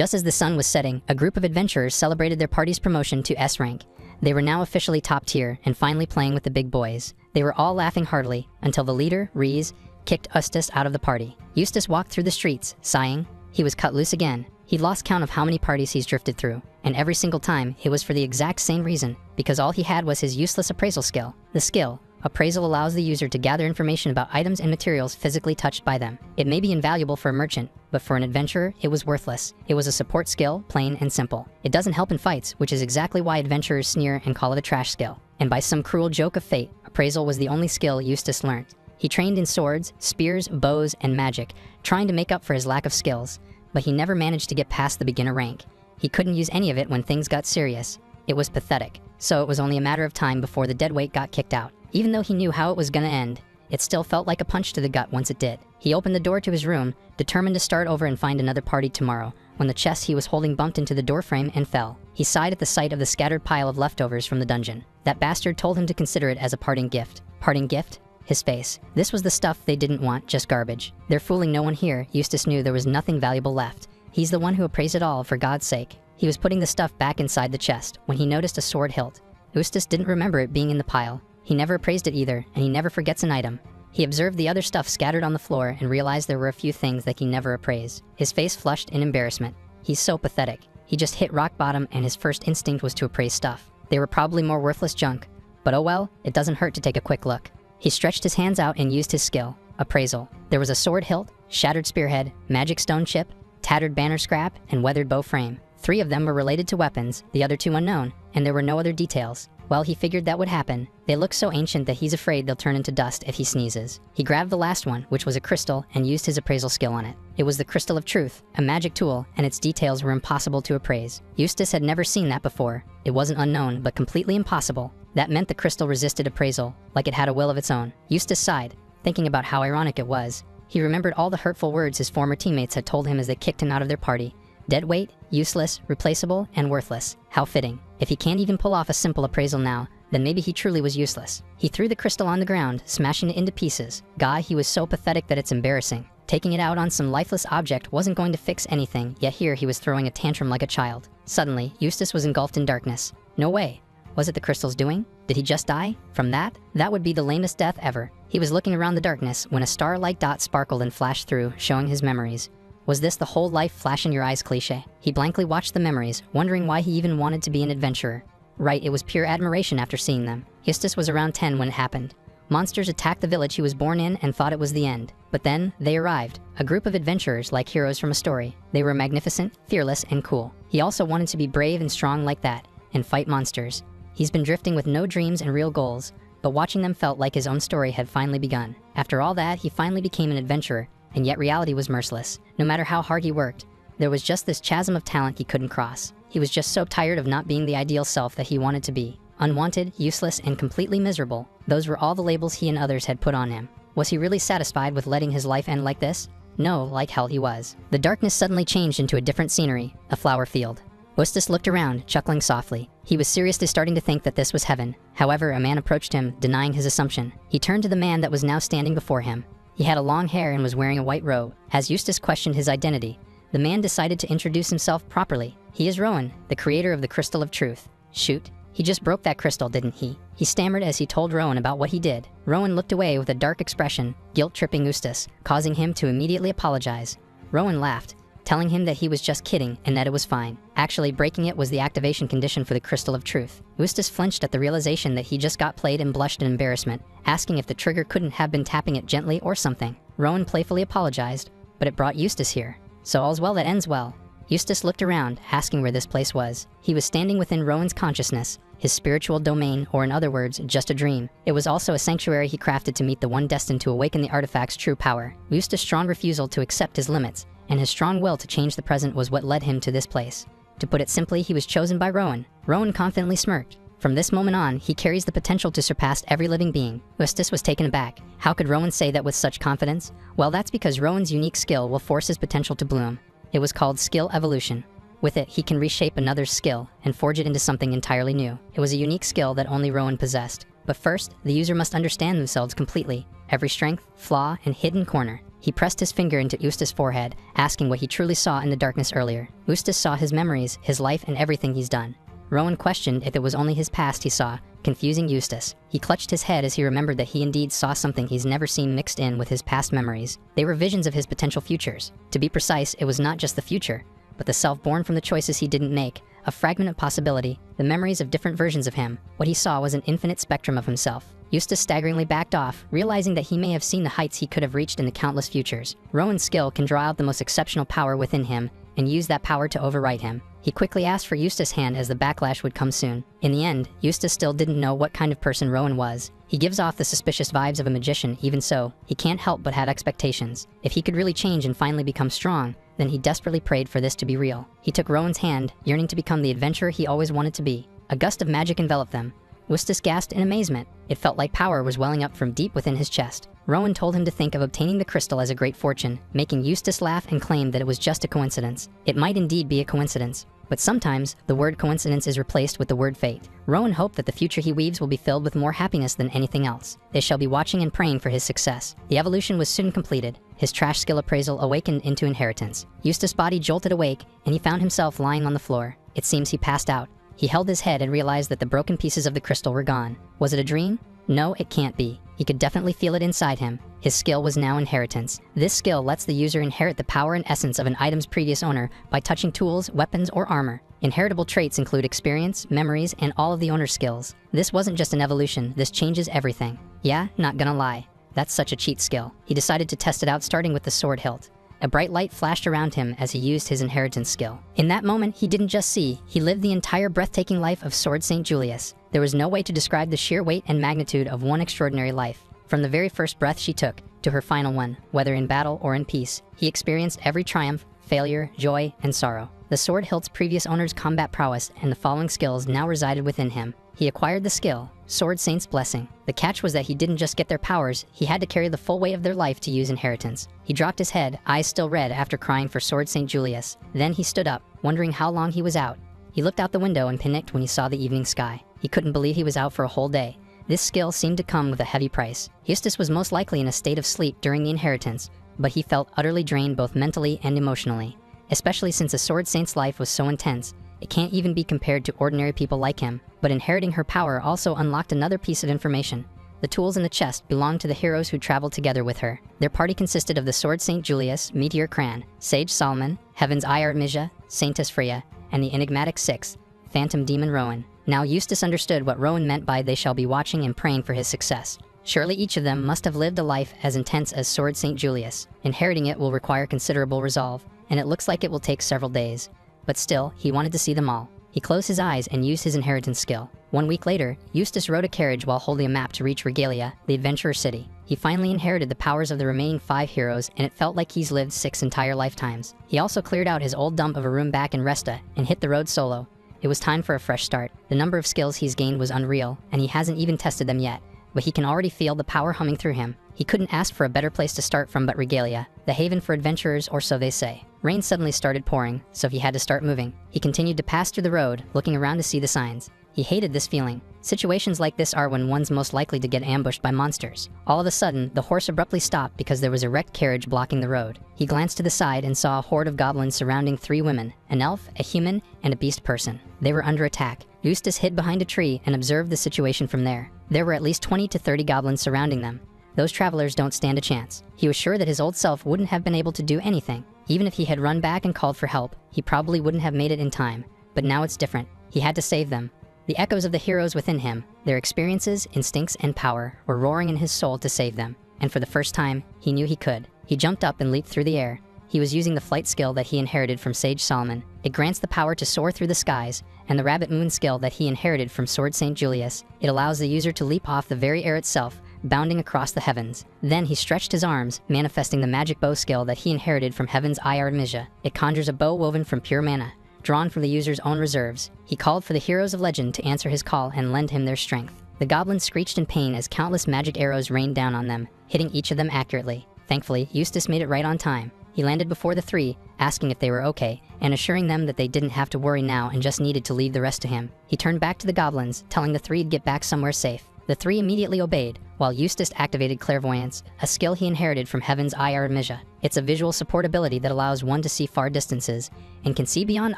Just as the sun was setting, a group of adventurers celebrated their party's promotion to S rank. They were now officially top tier and finally playing with the big boys. They were all laughing heartily until the leader, Reese, kicked Eustace out of the party. Eustace walked through the streets, sighing. He was cut loose again. He'd lost count of how many parties he's drifted through, and every single time it was for the exact same reason, because all he had was his useless appraisal skill. The skill, appraisal, allows the user to gather information about items and materials physically touched by them. It may be invaluable for a merchant, but for an adventurer, it was worthless. It was a support skill, plain and simple. It doesn't help in fights, which is exactly why adventurers sneer and call it a trash skill. And by some cruel joke of fate, appraisal was the only skill Eustace learned. He trained in swords, spears, bows, and magic, trying to make up for his lack of skills, but he never managed to get past the beginner rank. He couldn't use any of it when things got serious. It was pathetic, so it was only a matter of time before the deadweight got kicked out. Even though he knew how it was gonna end, it still felt like a punch to the gut once it did. He opened the door to his room, determined to start over and find another party tomorrow, when the chest he was holding bumped into the doorframe and fell. He sighed at the sight of the scattered pile of leftovers from the dungeon. That bastard told him to consider it as a parting gift. Parting gift? His face. This was the stuff they didn't want, just garbage. They're fooling no one here. Eustace knew there was nothing valuable left. He's the one who appraised it all, for God's sake. He was putting the stuff back inside the chest when he noticed a sword hilt. Eustace didn't remember it being in the pile. He never appraised it either, and he never forgets an item. He observed the other stuff scattered on the floor and realized there were a few things that he never appraised. His face flushed in embarrassment. He's so pathetic. He just hit rock bottom and his first instinct was to appraise stuff. They were probably more worthless junk. But oh well, it doesn't hurt to take a quick look. He stretched his hands out and used his skill. Appraisal. There was a sword hilt, shattered spearhead, magic stone chip, tattered banner scrap, and weathered bow frame. 3 of them were related to weapons, the other 2 unknown, and there were no other details. Well, he figured that would happen. They look so ancient that he's afraid they'll turn into dust if he sneezes. He grabbed the last one, which was a crystal, and used his appraisal skill on it. It was the Crystal of Truth, a magic tool, and its details were impossible to appraise. Eustace had never seen that before. It wasn't unknown, but completely impossible. That meant the crystal resisted appraisal, like it had a will of its own. Eustace sighed, thinking about how ironic it was. He remembered all the hurtful words his former teammates had told him as they kicked him out of their party. Deadweight, useless, replaceable, and worthless. How fitting. If he can't even pull off a simple appraisal now, then maybe he truly was useless. He threw the crystal on the ground, smashing it into pieces. God, he was so pathetic that it's embarrassing. Taking it out on some lifeless object wasn't going to fix anything, yet here he was throwing a tantrum like a child. Suddenly, Eustace was engulfed in darkness. No way. Was it the crystal's doing? Did he just die? From that? That would be the lamest death ever. He was looking around the darkness when a star-like dot sparkled and flashed through, showing his memories. Was this the whole life flash in your eyes cliché? He blankly watched the memories, wondering why he even wanted to be an adventurer. Right, it was pure admiration after seeing them. Eustace was around 10 when it happened. Monsters attacked the village he was born in and thought it was the end. But then, they arrived. A group of adventurers like heroes from a story. They were magnificent, fearless, and cool. He also wanted to be brave and strong like that, and fight monsters. He's been drifting with no dreams and real goals, but watching them felt like his own story had finally begun. After all that, he finally became an adventurer, and yet reality was merciless. No matter how hard he worked, there was just this chasm of talent he couldn't cross. He was just so tired of not being the ideal self that he wanted to be. Unwanted, useless, and completely miserable. Those were all the labels he and others had put on him. Was he really satisfied with letting his life end like this? No, like hell he was. The darkness suddenly changed into a different scenery, a flower field. Eustace looked around, chuckling softly. He was seriously starting to think that this was heaven. However, a man approached him, denying his assumption. He turned to the man that was now standing before him. He had a long hair and was wearing a white robe. As Eustace questioned his identity, the man decided to introduce himself properly. He is Rowan, the creator of the Crystal of Truth. Shoot. He just broke that crystal, didn't he? He stammered as he told Rowan about what he did. Rowan looked away with a dark expression, guilt-tripping Eustace, causing him to immediately apologize. Rowan laughed, telling him that he was just kidding and that it was fine. Actually, breaking it was the activation condition for the Crystal of Truth. Eustace flinched at the realization that he just got played and blushed in embarrassment, asking if the trigger couldn't have been tapping it gently or something. Rowan playfully apologized, but it brought Eustace here. So all's well that ends well. Eustace looked around, asking where this place was. He was standing within Rowan's consciousness, his spiritual domain, or in other words, just a dream. It was also a sanctuary he crafted to meet the one destined to awaken the artifact's true power. Eustace's strong refusal to accept his limits, and his strong will to change the present was what led him to this place. To put it simply, he was chosen by Rowan. Rowan confidently smirked. From this moment on, he carries the potential to surpass every living being. Eustace was taken aback. How could Rowan say that with such confidence? Well, that's because Rowan's unique skill will force his potential to bloom. It was called skill evolution. With it, he can reshape another's skill and forge it into something entirely new. It was a unique skill that only Rowan possessed. But first, the user must understand themselves completely, every strength, flaw, and hidden corner. He pressed his finger into Eustace's forehead, asking what he truly saw in the darkness earlier. Eustace saw his memories, his life, and everything he's done. Rowan questioned if it was only his past he saw, confusing Eustace. He clutched his head as he remembered that he indeed saw something he's never seen mixed in with his past memories. They were visions of his potential futures. To be precise, it was not just the future, but the self born from the choices he didn't make, a fragment of possibility, the memories of different versions of him. What he saw was an infinite spectrum of himself. Eustace staggeringly backed off, realizing that he may have seen the heights he could have reached in the countless futures. Rowan's skill can draw out the most exceptional power within him and use that power to overwrite him. He quickly asked for Eustace's hand as the backlash would come soon. In the end, Eustace still didn't know what kind of person Rowan was. He gives off the suspicious vibes of a magician. Even so, he can't help but have expectations. If he could really change and finally become strong, then he desperately prayed for this to be real. He took Rowan's hand, yearning to become the adventurer he always wanted to be. A gust of magic enveloped them. Eustace gasped in amazement. It felt like power was welling up from deep within his chest. Rowan told him to think of obtaining the crystal as a great fortune, making Eustace laugh and claim that it was just a coincidence. It might indeed be a coincidence, but sometimes the word coincidence is replaced with the word fate. Rowan hoped that the future he weaves will be filled with more happiness than anything else. They shall be watching and praying for his success. The evolution was soon completed. His trash skill appraisal awakened into inheritance. Eustace's body jolted awake, and he found himself lying on the floor. It seems he passed out. He held his head and realized that the broken pieces of the crystal were gone. Was it a dream? No, it can't be. He could definitely feel it inside him. His skill was now inheritance. This skill lets the user inherit the power and essence of an item's previous owner by touching tools, weapons, or armor. Inheritable traits include experience, memories, and all of the owner's skills. This wasn't just an evolution, this changes everything. Yeah, not gonna lie. That's such a cheat skill. He decided to test it out starting with the sword hilt. A bright light flashed around him as he used his inheritance skill. In that moment, he didn't just see, he lived the entire breathtaking life of Sword St. Julius. There was no way to describe the sheer weight and magnitude of one extraordinary life. From the very first breath she took, to her final one, whether in battle or in peace, he experienced every triumph, failure, joy, and sorrow. The sword hilt's previous owner's combat prowess and the following skills now resided within him. He acquired the skill, Sword Saint's Blessing. The catch was that he didn't just get their powers, he had to carry the full weight of their life to use inheritance. He dropped his head, eyes still red after crying for Sword St. Julius. Then he stood up, wondering how long he was out. He looked out the window and panicked when he saw the evening sky. He couldn't believe he was out for a whole day. This skill seemed to come with a heavy price. Eustace was most likely in a state of sleep during the inheritance, but he felt utterly drained both mentally and emotionally. Especially since a Sword Saint's life was so intense, it can't even be compared to ordinary people like him. But inheriting her power also unlocked another piece of information. The tools in the chest belonged to the heroes who traveled together with her. Their party consisted of the Sword St. Julius, Meteor Cran, Sage Solomon, Heaven's Eye Artemisia, Saintess Freya, and the enigmatic sixth, Phantom Demon Rowan. Now Eustace understood what Rowan meant by they shall be watching and praying for his success. Surely each of them must have lived a life as intense as Sword St. Julius. Inheriting it will require considerable resolve, and it looks like it will take several days. But still, he wanted to see them all. He closed his eyes and used his inheritance skill. 1 week later, Eustace rode a carriage while holding a map to reach Regalia, the adventurer city. He finally inherited the powers of the remaining 5 heroes, and it felt like he's lived 6 entire lifetimes. He also cleared out his old dump of a room back in Resta and hit the road solo. It was time for a fresh start. The number of skills he's gained was unreal, and he hasn't even tested them yet. But he can already feel the power humming through him. He couldn't ask for a better place to start from but Regalia, the haven for adventurers, or so they say. Rain suddenly started pouring, so he had to start moving. He continued to pass through the road, looking around to see the signs. He hated this feeling. Situations like this are when one's most likely to get ambushed by monsters. All of a sudden, the horse abruptly stopped because there was a wrecked carriage blocking the road. He glanced to the side and saw a horde of goblins surrounding 3 women, an elf, a human, and a beast person. They were under attack. Eustace hid behind a tree and observed the situation from there. There were at least 20 to 30 goblins surrounding them. Those travelers don't stand a chance. He was sure that his old self wouldn't have been able to do anything. Even if he had run back and called for help, he probably wouldn't have made it in time. But now it's different. He had to save them. The echoes of the heroes within him, their experiences, instincts, and power, were roaring in his soul to save them. And for the first time, he knew he could. He jumped up and leaped through the air. He was using the flight skill that he inherited from Sage Solomon. It grants the power to soar through the skies, and the Rabbit Moon skill that he inherited from Sword St. Julius. It allows the user to leap off the very air itself, bounding across the heavens. Then he stretched his arms, manifesting the magic bow skill that he inherited from Heaven's Eye Artemisia. It conjures a bow woven from pure mana, drawn from the user's own reserves. He called for the heroes of legend to answer his call and lend him their strength. The goblins screeched in pain as countless magic arrows rained down on them, hitting each of them accurately. Thankfully, Eustace made it right on time. He landed before the 3, asking if they were okay, and assuring them that they didn't have to worry now and just needed to leave the rest to him. He turned back to the goblins, telling the 3 to get back somewhere safe. The three immediately obeyed, while Eustace activated clairvoyance, a skill he inherited from Heaven's Eye Artemisia. It's a visual support ability that allows one to see far distances, and can see beyond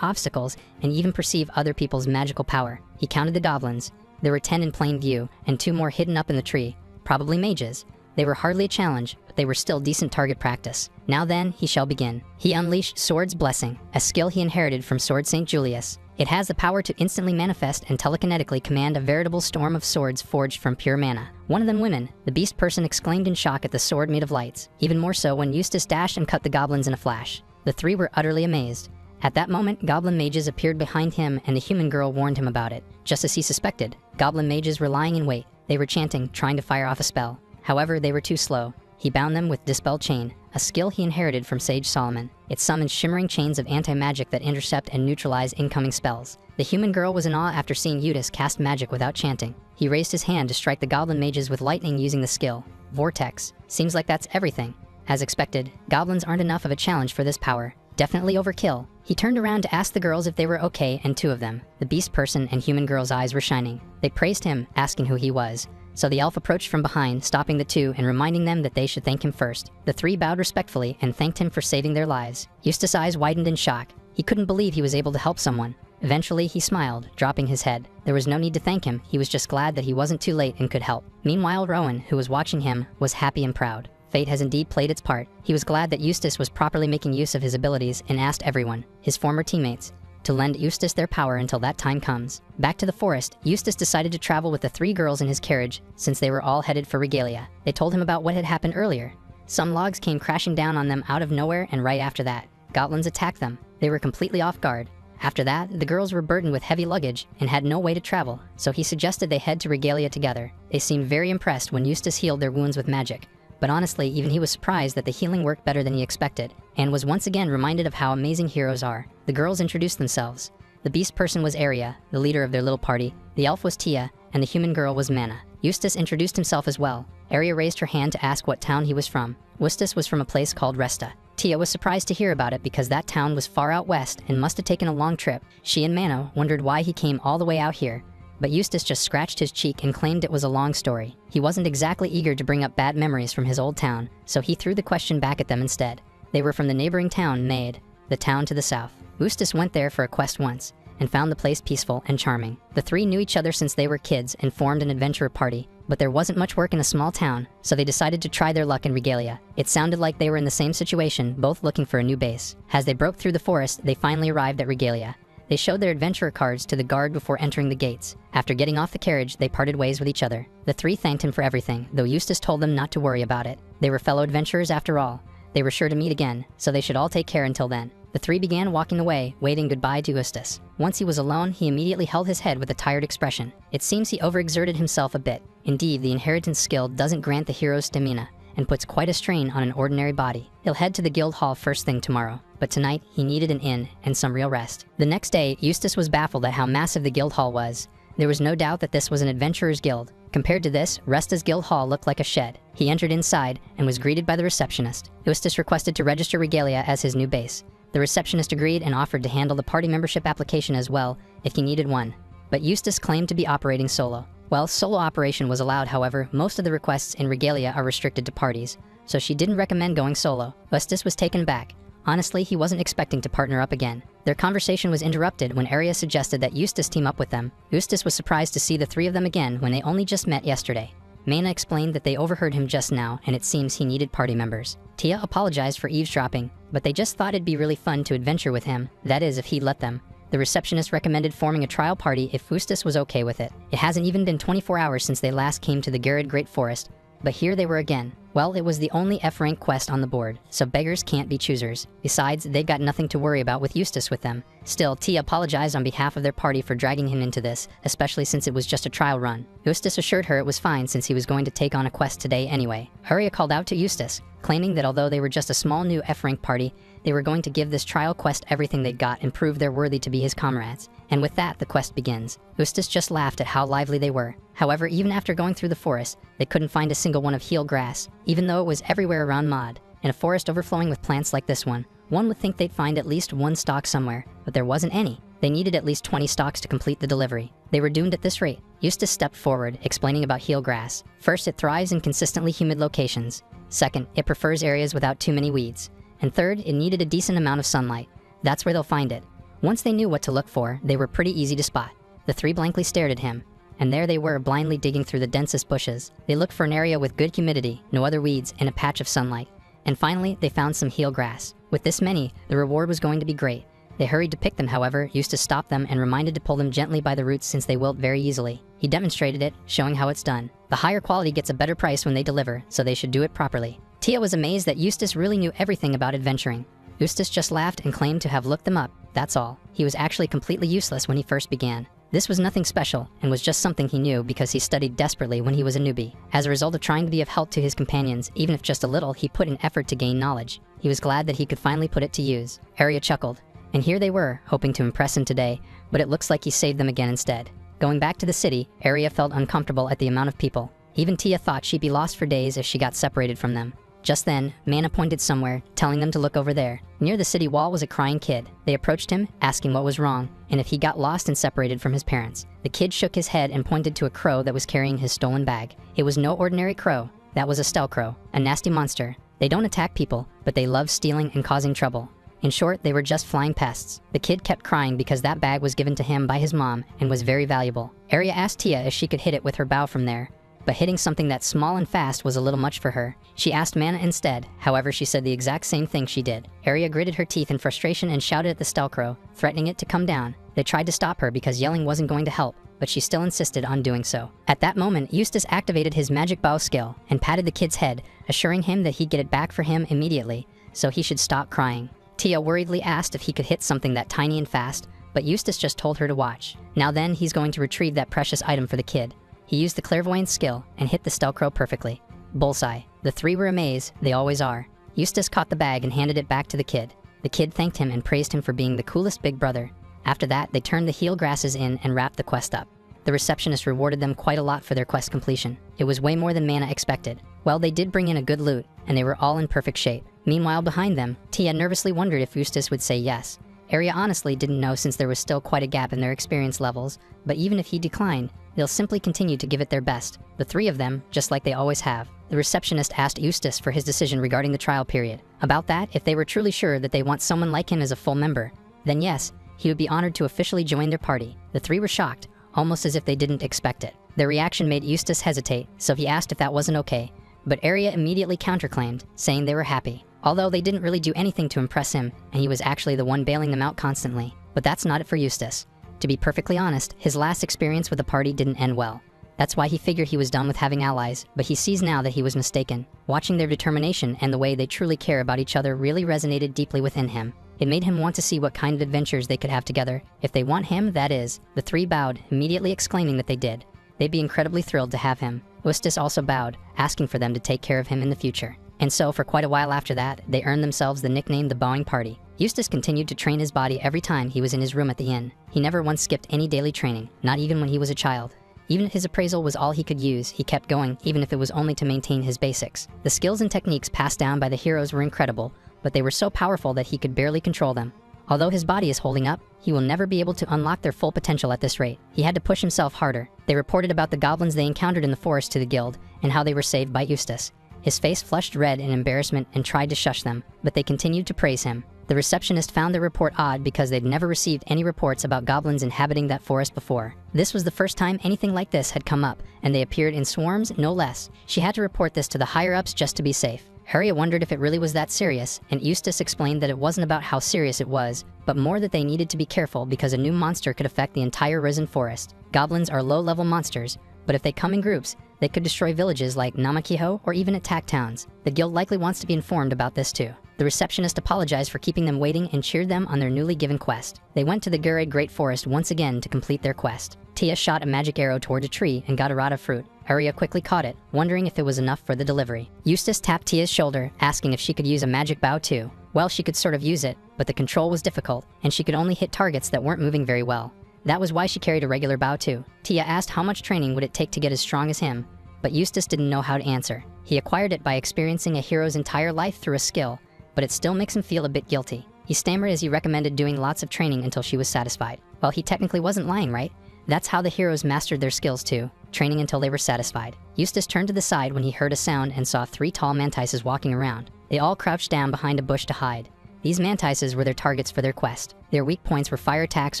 obstacles and even perceive other people's magical power. He counted the goblins. There were 10 in plain view, and 2 more hidden up in the tree, probably mages. They were hardly a challenge, but they were still decent target practice. Now then, he shall begin. He unleashed Sword's Blessing, a skill he inherited from Sword St. Julius. It has the power to instantly manifest and telekinetically command a veritable storm of swords forged from pure mana. One of them women, the beast person exclaimed in shock at the sword made of lights, even more so when Eustace dashed and cut the goblins in a flash. The three were utterly amazed. At that moment, goblin mages appeared behind him and the human girl warned him about it. Just as he suspected, goblin mages were lying in wait. They were chanting, trying to fire off a spell. However, they were too slow. He bound them with Dispel Chain, a skill he inherited from Sage Solomon. It summons shimmering chains of anti-magic that intercept and neutralize incoming spells. The human girl was in awe after seeing Eustace cast magic without chanting. He raised his hand to strike the goblin mages with lightning using the skill. Vortex. Seems like that's everything. As expected, goblins aren't enough of a challenge for this power. Definitely overkill. He turned around to ask the girls if they were okay, and 2 of them, the beast person and human girl's eyes were shining. They praised him, asking who he was. So the elf approached from behind, stopping the 2 and reminding them that they should thank him first. The 3 bowed respectfully and thanked him for saving their lives. Eustace's eyes widened in shock. He couldn't believe he was able to help someone. Eventually, he smiled, dropping his head. There was no need to thank him. He was just glad that he wasn't too late and could help. Meanwhile, Rowan, who was watching him, was happy and proud. Fate has indeed played its part. He was glad that Eustace was properly making use of his abilities and asked everyone, his former teammates, to lend Eustace their power until that time comes. Back to the forest, Eustace decided to travel with the 3 girls in his carriage, since they were all headed for Regalia. They told him about what had happened earlier. Some logs came crashing down on them out of nowhere, and right after that, goblins attacked them. They were completely off guard. After that, the girls were burdened with heavy luggage and had no way to travel, so he suggested they head to Regalia together. They seemed very impressed when Eustace healed their wounds with magic. But honestly, even he was surprised that the healing worked better than he expected, and was once again reminded of how amazing heroes are. The girls introduced themselves. The beast person was Aria, the leader of their little party, the elf was Tia, and the human girl was Mana. Eustace introduced himself as well. Aria raised her hand to ask what town he was from. Eustace was from a place called Resta. Tia was surprised to hear about it because that town was far out west and must have taken a long trip. She and Mana wondered why he came all the way out here. But Eustace just scratched his cheek and claimed it was a long story. He wasn't exactly eager to bring up bad memories from his old town, so he threw the question back at them instead. They were from the neighboring town, Maid, the town to the south. Eustace went there for a quest once, and found the place peaceful and charming. The 3 knew each other since they were kids and formed an adventurer party, but there wasn't much work in a small town, so they decided to try their luck in Regalia. It sounded like they were in the same situation, both looking for a new base. As they broke through the forest, they finally arrived at Regalia. They showed their adventurer cards to the guard before entering the gates. After getting off the carriage, they parted ways with each other. The 3 thanked him for everything, though Eustace told them not to worry about it. They were fellow adventurers after all. They were sure to meet again, so they should all take care until then. The 3 began walking away, waving goodbye to Eustace. Once he was alone, he immediately held his head with a tired expression. It seems he overexerted himself a bit. Indeed, the inheritance skill doesn't grant the hero's stamina, and puts quite a strain on an ordinary body. He'll head to the guild hall first thing tomorrow, but tonight he needed an inn and some real rest. The next day, Eustace was baffled at how massive the guild hall was. There was no doubt that this was an adventurer's guild. Compared to this, Resta's guild hall looked like a shed. He entered inside and was greeted by the receptionist. Eustace requested to register Regalia as his new base. The receptionist agreed and offered to handle the party membership application as well if he needed one. But Eustace claimed to be operating solo. While solo operation was allowed, however, most of the requests in Regalia are restricted to parties, so she didn't recommend going solo. Eustace was taken aback. Honestly, he wasn't expecting to partner up again. Their conversation was interrupted when Aria suggested that Eustace team up with them. Eustace was surprised to see the 3 of them again when they only just met yesterday. Mana explained that they overheard him just now, and it seems he needed party members. Tia apologized for eavesdropping, but they just thought it'd be really fun to adventure with him, that is, if he'd let them. The receptionist recommended forming a trial party if Eustace was okay with it. It hasn't even been 24 hours since they last came to the Garrod Great Forest, but here they were again. Well, it was the only F-rank quest on the board, so beggars can't be choosers. Besides, they've got nothing to worry about with Eustace with them. Still, Tia apologized on behalf of their party for dragging him into this, especially since it was just a trial run. Eustace assured her it was fine since he was going to take on a quest today anyway. Aria called out to Eustace, claiming that although they were just a small new F-rank party, they were going to give this trial quest everything they'd got and prove they're worthy to be his comrades. And with that, the quest begins. Eustace just laughed at how lively they were. However, even after going through the forest, they couldn't find a single one of heal grass, even though it was everywhere around Maud. In a forest overflowing with plants like this one would think they'd find at least one stalk somewhere, but there wasn't any. They needed at least 20 stalks to complete the delivery. They were doomed at this rate. Eustace stepped forward, explaining about heel grass. First, it thrives in consistently humid locations. Second, it prefers areas without too many weeds. And third, it needed a decent amount of sunlight. That's where they'll find it. Once they knew what to look for, they were pretty easy to spot. The three blankly stared at him, and there they were, blindly digging through the densest bushes. They looked for an area with good humidity, no other weeds, and a patch of sunlight. And finally, they found some heel grass. With this many, the reward was going to be great. They hurried to pick them, however. Eustace stopped them and reminded to pull them gently by the roots since they wilt very easily. He demonstrated it, showing how it's done. The higher quality gets a better price when they deliver, so they should do it properly. Tia was amazed that Eustace really knew everything about adventuring. Eustace just laughed and claimed to have looked them up, that's all. He was actually completely useless when he first began. This was nothing special, and was just something he knew because he studied desperately when he was a newbie. As a result of trying to be of help to his companions, even if just a little, he put in effort to gain knowledge. He was glad that he could finally put it to use. Arya chuckled. And here they were, hoping to impress him today, but it looks like he saved them again instead. Going back to the city, Arya felt uncomfortable at the amount of people. Even Tia thought she'd be lost for days if she got separated from them. Just then, Mana pointed somewhere, telling them to look over there. Near the city wall was a crying kid. They approached him, asking what was wrong, and if he got lost and separated from his parents. The kid shook his head and pointed to a crow that was carrying his stolen bag. It was no ordinary crow. That was a stelcrow, a nasty monster. They don't attack people, but they love stealing and causing trouble. In short, they were just flying pests. The kid kept crying because that bag was given to him by his mom and was very valuable. Arya asked Tia if she could hit it with her bow from there, but hitting something that small and fast was a little much for her. She asked Mana instead, however she said the exact same thing she did. Arya gritted her teeth in frustration and shouted at the stelcrow, threatening it to come down. They tried to stop her because yelling wasn't going to help, but she still insisted on doing so. At that moment, Eustace activated his magic bow skill and patted the kid's head, assuring him that he'd get it back for him immediately, so he should stop crying. Tia worriedly asked if he could hit something that tiny and fast, but Eustace just told her to watch. Now then, he's going to retrieve that precious item for the kid. He used the clairvoyant skill and hit the stelcrow perfectly. Bullseye. The three were amazed, they always are. Eustace caught the bag and handed it back to the kid. The kid thanked him and praised him for being the coolest big brother. After that, they turned the heel grasses in and wrapped the quest up. The receptionist rewarded them quite a lot for their quest completion. It was way more than Mana expected. Well, they did bring in a good loot, and they were all in perfect shape. Meanwhile, behind them, Tia nervously wondered if Eustace would say yes. Arya honestly didn't know since there was still quite a gap in their experience levels, but even if he declined, they'll simply continue to give it their best. The three of them, just like they always have. The receptionist asked Eustace for his decision regarding the trial period. About that, if they were truly sure that they want someone like him as a full member, then yes, he would be honored to officially join their party. The three were shocked, almost as if they didn't expect it. Their reaction made Eustace hesitate, so he asked if that wasn't okay, but Arya immediately counterclaimed, saying they were happy. Although they didn't really do anything to impress him, and he was actually the one bailing them out constantly. But that's not it for Eustace. To be perfectly honest, his last experience with the party didn't end well. That's why he figured he was done with having allies, but he sees now that he was mistaken. Watching their determination and the way they truly care about each other really resonated deeply within him. It made him want to see what kind of adventures they could have together. If they want him, that is. The three bowed, immediately exclaiming that they did. They'd be incredibly thrilled to have him. Eustace also bowed, asking for them to take care of him in the future. And so, for quite a while after that, they earned themselves the nickname the Bowing Party. Eustace continued to train his body every time he was in his room at the inn. He never once skipped any daily training, not even when he was a child. Even if his appraisal was all he could use, he kept going, even if it was only to maintain his basics. The skills and techniques passed down by the heroes were incredible, but they were so powerful that he could barely control them. Although his body is holding up, he will never be able to unlock their full potential at this rate. He had to push himself harder. They reported about the goblins they encountered in the forest to the guild, and how they were saved by Eustace. His face flushed red in embarrassment and tried to shush them, but they continued to praise him. The receptionist found their report odd because they'd never received any reports about goblins inhabiting that forest before. This was the first time anything like this had come up, and they appeared in swarms, no less. She had to report this to the higher-ups just to be safe. Arya wondered if it really was that serious, and Eustace explained that it wasn't about how serious it was, but more that they needed to be careful because a new monster could affect the entire risen forest. Goblins are low-level monsters, but if they come in groups, they could destroy villages like Namakiho or even attack towns. The guild likely wants to be informed about this too. The receptionist apologized for keeping them waiting and cheered them on their newly given quest. They went to the Gurade Great Forest once again to complete their quest. Tia shot a magic arrow toward a tree and got a rod of fruit. Arya quickly caught it, wondering if it was enough for the delivery. Eustace tapped Tia's shoulder, asking if she could use a magic bow too. Well, she could sort of use it, but the control was difficult, and she could only hit targets that weren't moving very well. That was why she carried a regular bow too. Tia asked how much training would it take to get as strong as him, but Eustace didn't know how to answer. He acquired it by experiencing a hero's entire life through a skill, but it still makes him feel a bit guilty. He stammered as he recommended doing lots of training until she was satisfied. Well, he technically wasn't lying, right? That's how the heroes mastered their skills too, training until they were satisfied. Eustace turned to the side when he heard a sound and saw 3 tall mantises walking around. They all crouched down behind a bush to hide. These mantises were their targets for their quest. Their weak points were fire attacks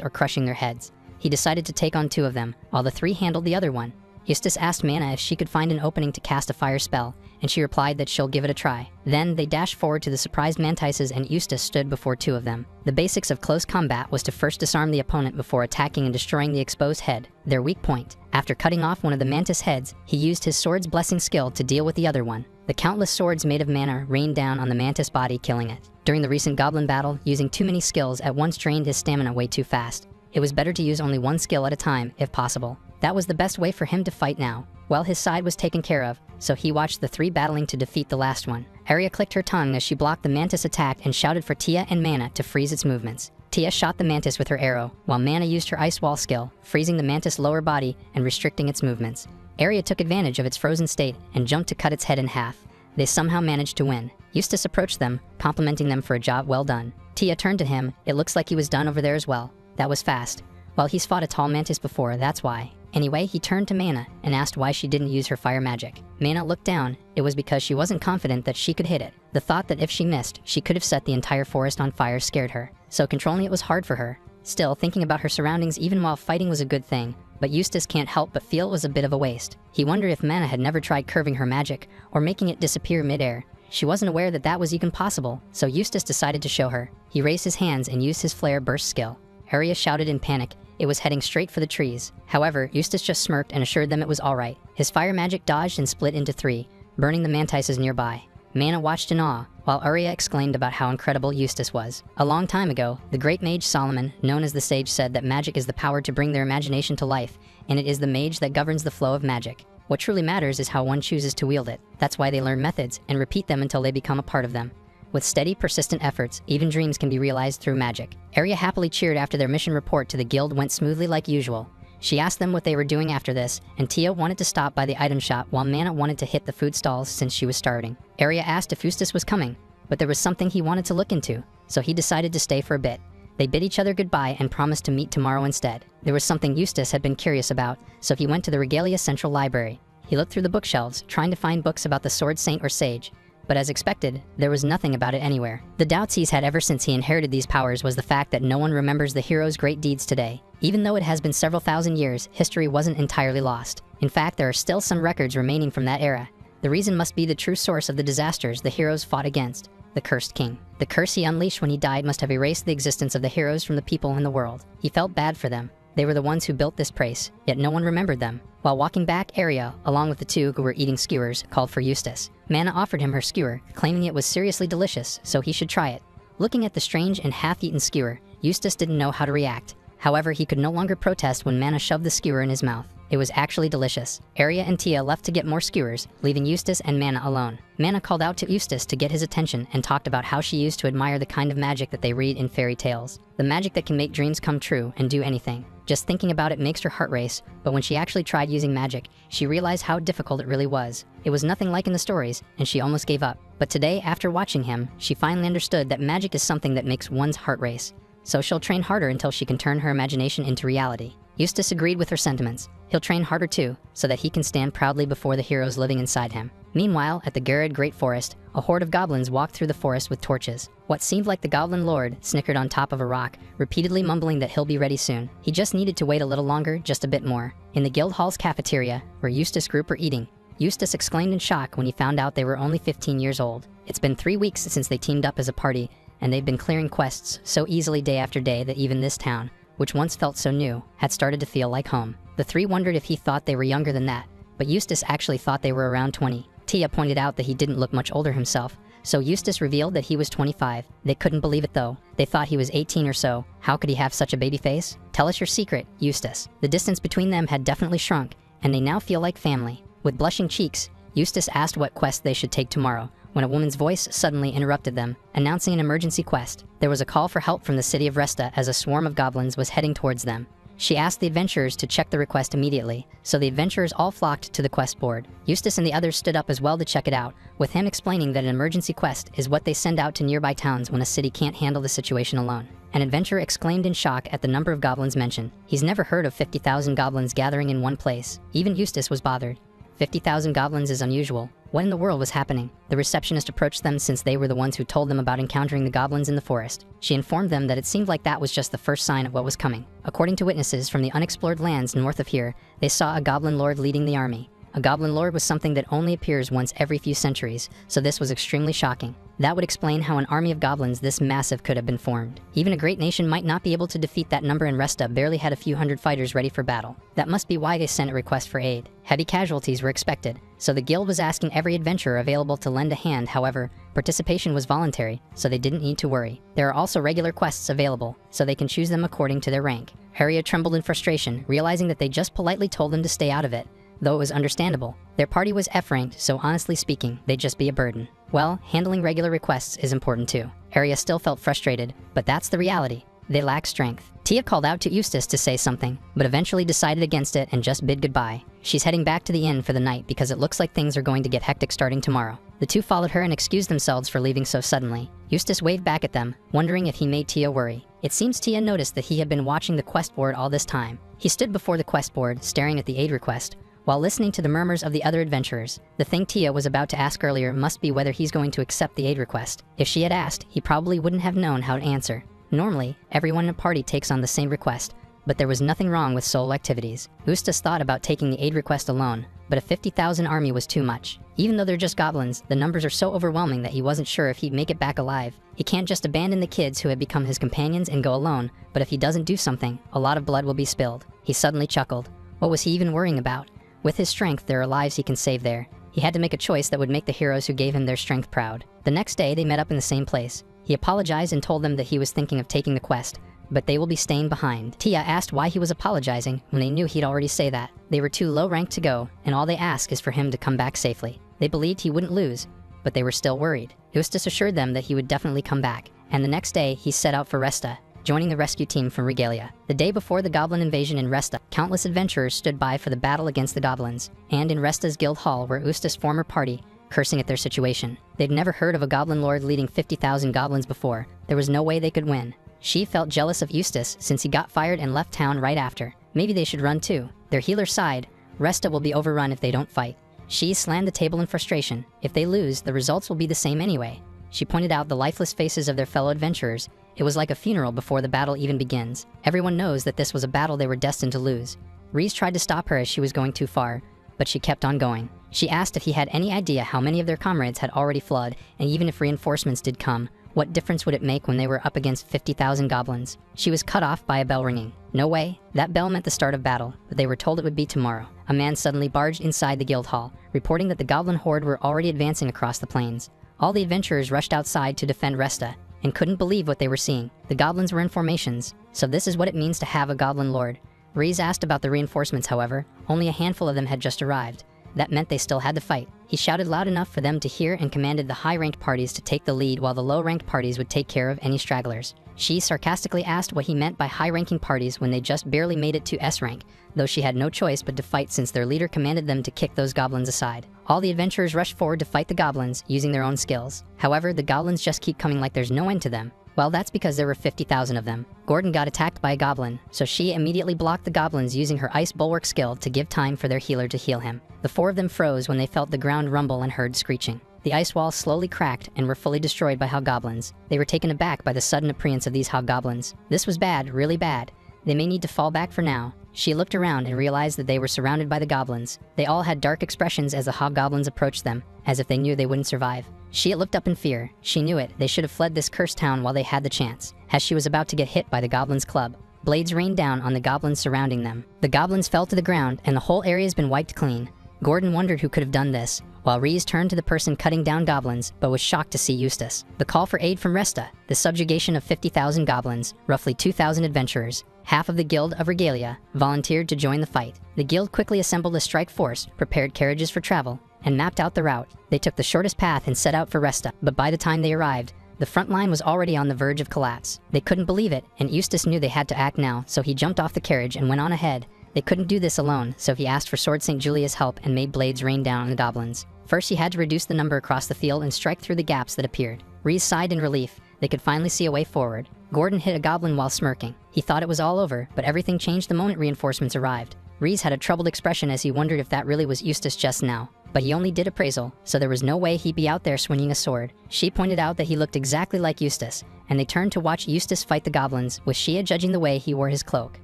or crushing their heads. He decided to take on 2 of them, while the 3 handled the other one. Eustace asked Mana if she could find an opening to cast a fire spell, and she replied that she'll give it a try. Then, they dashed forward to the surprised mantises and Eustace stood before 2 of them. The basics of close combat was to first disarm the opponent before attacking and destroying the exposed head, their weak point. After cutting off one of the mantis heads, he used his sword's blessing skill to deal with the other one. The countless swords made of mana rained down on the mantis body, killing it. During the recent goblin battle, using too many skills at once drained his stamina way too fast. It was better to use only 1 skill at a time, if possible. That was the best way for him to fight now. Well, his side was taken care of, so he watched the 3 battling to defeat the last one. Arya clicked her tongue as she blocked the mantis attack and shouted for Tia and Mana to freeze its movements. Tia shot the mantis with her arrow, while Mana used her ice wall skill, freezing the mantis' lower body and restricting its movements. Arya took advantage of its frozen state and jumped to cut its head in half. They somehow managed to win. Eustace approached them, complimenting them for a job well done. Tia turned to him. It looks like he was done over there as well. That was fast. Well, he's fought a tall mantis before, that's why. Anyway, he turned to Mana and asked why she didn't use her fire magic. Mana looked down. It was because she wasn't confident that she could hit it. The thought that if she missed, she could have set the entire forest on fire scared her, so controlling it was hard for her. Still, thinking about her surroundings even while fighting was a good thing, but Eustace can't help but feel it was a bit of a waste. He wondered if Mana had never tried curving her magic or making it disappear mid-air. She wasn't aware that that was even possible, so Eustace decided to show her. He raised his hands and used his flare burst skill. Arya shouted in panic. It was heading straight for the trees. However, Eustace just smirked and assured them it was alright. His fire magic dodged and split into 3, burning the mantises nearby. Mana watched in awe, while Arya exclaimed about how incredible Eustace was. A long time ago, the great mage Solomon, known as the Sage, said that magic is the power to bring their imagination to life, and it is the mage that governs the flow of magic. What truly matters is how one chooses to wield it. That's why they learn methods and repeat them until they become a part of them. With steady, persistent efforts, even dreams can be realized through magic. Arya happily cheered after their mission report to the guild went smoothly like usual. She asked them what they were doing after this, and Tia wanted to stop by the item shop while Mana wanted to hit the food stalls since she was starving. Arya asked if Eustace was coming, but there was something he wanted to look into, so he decided to stay for a bit. They bid each other goodbye and promised to meet tomorrow instead. There was something Eustace had been curious about, so he went to the Regalia Central Library. He looked through the bookshelves, trying to find books about the sword saint or sage. But as expected, there was nothing about it anywhere. The doubts he's had ever since he inherited these powers was the fact that no one remembers the hero's great deeds today. Even though it has been several thousand years, history wasn't entirely lost. In fact, there are still some records remaining from that era. The reason must be the true source of the disasters the heroes fought against, the Cursed King. The curse he unleashed when he died must have erased the existence of the heroes from the people in the world. He felt bad for them. They were the ones who built this place, yet no one remembered them. While walking back, Arya, along with the 2 who were eating skewers, called for Eustace. Mana offered him her skewer, claiming it was seriously delicious, so he should try it. Looking at the strange and half-eaten skewer, Eustace didn't know how to react. However, he could no longer protest when Mana shoved the skewer in his mouth. It was actually delicious. Arya and Tia left to get more skewers, leaving Eustace and Mana alone. Mana called out to Eustace to get his attention and talked about how she used to admire the kind of magic that they read in fairy tales. The magic that can make dreams come true and do anything. Just thinking about it makes her heart race, but when she actually tried using magic, she realized how difficult it really was. It was nothing like in the stories, and she almost gave up. But today, after watching him, she finally understood that magic is something that makes one's heart race. So she'll train harder until she can turn her imagination into reality. Eustace agreed with her sentiments. He'll train harder too, so that he can stand proudly before the heroes living inside him. Meanwhile, at the Garrod Great Forest, a horde of goblins walked through the forest with torches. What seemed like the goblin lord snickered on top of a rock, repeatedly mumbling that he'll be ready soon. He just needed to wait a little longer, just a bit more. In the guild hall's cafeteria, where Eustace's group were eating, Eustace exclaimed in shock when he found out they were only 15 years old. It's been 3 weeks since they teamed up as a party, and they've been clearing quests so easily day after day that even this town, which once felt so new, had started to feel like home. The 3 wondered if he thought they were younger than that, but Eustace actually thought they were around 20. Tia pointed out that he didn't look much older himself, so Eustace revealed that he was 25. They couldn't believe it though. They thought he was 18 or so. How could he have such a baby face? Tell us your secret, Eustace. The distance between them had definitely shrunk, and they now feel like family. With blushing cheeks, Eustace asked what quest they should take tomorrow, when a woman's voice suddenly interrupted them, announcing an emergency quest. There was a call for help from the city of Resta as a swarm of goblins was heading towards them. She asked the adventurers to check the request immediately, so the adventurers all flocked to the quest board. Eustace and the others stood up as well to check it out, with him explaining that an emergency quest is what they send out to nearby towns when a city can't handle the situation alone. An adventurer exclaimed in shock at the number of goblins mentioned. He's never heard of 50,000 goblins gathering in one place. Even Eustace was bothered. 50,000 goblins is unusual. What in the world was happening? The receptionist approached them since they were the ones who told them about encountering the goblins in the forest. She informed them that it seemed like that was just the first sign of what was coming. According to witnesses from the unexplored lands north of here, they saw a goblin lord leading the army. A goblin lord was something that only appears once every few centuries, so this was extremely shocking. That would explain how an army of goblins this massive could have been formed. Even a great nation might not be able to defeat that number, and Resta barely had a few hundred fighters ready for battle. That must be why they sent a request for aid. Heavy casualties were expected, so the guild was asking every adventurer available to lend a hand. However, participation was voluntary, so they didn't need to worry. There are also regular quests available, so they can choose them according to their rank. Arya trembled in frustration, realizing that they just politely told them to stay out of it. Though it was understandable. Their party was F-ranked, so honestly speaking, they'd just be a burden. Well, handling regular requests is important too. Arya still felt frustrated, but that's the reality. They lack strength. Tia called out to Eustace to say something, but eventually decided against it and just bid goodbye. She's heading back to the inn for the night because it looks like things are going to get hectic starting tomorrow. The two followed her and excused themselves for leaving so suddenly. Eustace waved back at them, wondering if he made Tia worry. It seems Tia noticed that he had been watching the quest board all this time. He stood before the quest board, staring at the aid request, while listening to the murmurs of the other adventurers. The thing Tia was about to ask earlier must be whether he's going to accept the aid request. If she had asked, he probably wouldn't have known how to answer. Normally, everyone in a party takes on the same request, but there was nothing wrong with solo activities. Eustace thought about taking the aid request alone, but a 50,000 army was too much. Even though they're just goblins, the numbers are so overwhelming that he wasn't sure if he'd make it back alive. He can't just abandon the kids who had become his companions and go alone, but if he doesn't do something, a lot of blood will be spilled. He suddenly chuckled. What was he even worrying about? With his strength, there are lives he can save there. He had to make a choice that would make the heroes who gave him their strength proud. The next day, they met up in the same place. He apologized and told them that he was thinking of taking the quest, but they will be staying behind. Tia asked why he was apologizing when they knew he'd already say that. They were too low ranked to go, and all they ask is for him to come back safely. They believed he wouldn't lose, but they were still worried. Eustace assured them that he would definitely come back, and the next day, he set out for Resta, joining the rescue team from Regalia. The day before the goblin invasion in Resta, countless adventurers stood by for the battle against the goblins, and in Resta's guild hall were Eustace's former party, cursing at their situation. They'd never heard of a goblin lord leading 50,000 goblins before. There was no way they could win. She felt jealous of Eustace since he got fired and left town right after. Maybe they should run too. Their healer sighed. Resta will be overrun if they don't fight. She slammed the table in frustration. If they lose, the results will be the same anyway. She pointed out the lifeless faces of their fellow adventurers. It was like a funeral before the battle even begins. Everyone knows that this was a battle they were destined to lose. Reese tried to stop her as she was going too far, but she kept on going. She asked if he had any idea how many of their comrades had already fled, and even if reinforcements did come, what difference would it make when they were up against 50,000 goblins? She was cut off by a bell ringing. No way. That bell meant the start of battle, but they were told it would be tomorrow. A man suddenly barged inside the guild hall, reporting that the goblin horde were already advancing across the plains. All the adventurers rushed outside to defend Resta, and couldn't believe what they were seeing. The goblins were in formations, so this is what it means to have a goblin lord. Reese asked about the reinforcements, however. Only a handful of them had just arrived. That meant they still had to fight. He shouted loud enough for them to hear and commanded the high-ranked parties to take the lead while the low-ranked parties would take care of any stragglers. She sarcastically asked what he meant by high-ranking parties when they just barely made it to S-rank, though she had no choice but to fight since their leader commanded them to kick those goblins aside. All the adventurers rushed forward to fight the goblins, using their own skills. However, the goblins just keep coming like there's no end to them. Well, that's because there were 50,000 of them. Gordon got attacked by a goblin, so she immediately blocked the goblins using her ice bulwark skill to give time for their healer to heal him. The four of them froze when they felt the ground rumble and heard screeching. The ice walls slowly cracked and were fully destroyed by hobgoblins. They were taken aback by the sudden appearance of these hobgoblins. This was bad, really bad. They may need to fall back for now. She looked around and realized that they were surrounded by the goblins. They all had dark expressions as the hobgoblins approached them, as if they knew they wouldn't survive. She looked up in fear. She knew it. They should have fled this cursed town while they had the chance. As she was about to get hit by the goblins' club, blades rained down on the goblins surrounding them. The goblins fell to the ground, and the whole area's been wiped clean. Gordon wondered who could have done this, while Reese turned to the person cutting down goblins, but was shocked to see Eustace. The call for aid from Resta, the subjugation of 50,000 goblins, roughly 2,000 adventurers, half of the Guild of Regalia, volunteered to join the fight. The guild quickly assembled a strike force, prepared carriages for travel, and mapped out the route. They took the shortest path and set out for Resta, but by the time they arrived, the front line was already on the verge of collapse. They couldn't believe it, and Eustace knew they had to act now, so he jumped off the carriage and went on ahead. They couldn't do this alone, so he asked for Sword St. Julia's help and made blades rain down on the goblins. First, he had to reduce the number across the field and strike through the gaps that appeared. Reese sighed in relief. They could finally see a way forward. Gordon hit a goblin while smirking. He thought it was all over, but everything changed the moment reinforcements arrived. Reese had a troubled expression as he wondered if that really was Eustace just now. But he only did appraisal, so there was no way he'd be out there swinging a sword. She pointed out that he looked exactly like Eustace, and they turned to watch Eustace fight the goblins, with Shia judging the way he wore his cloak.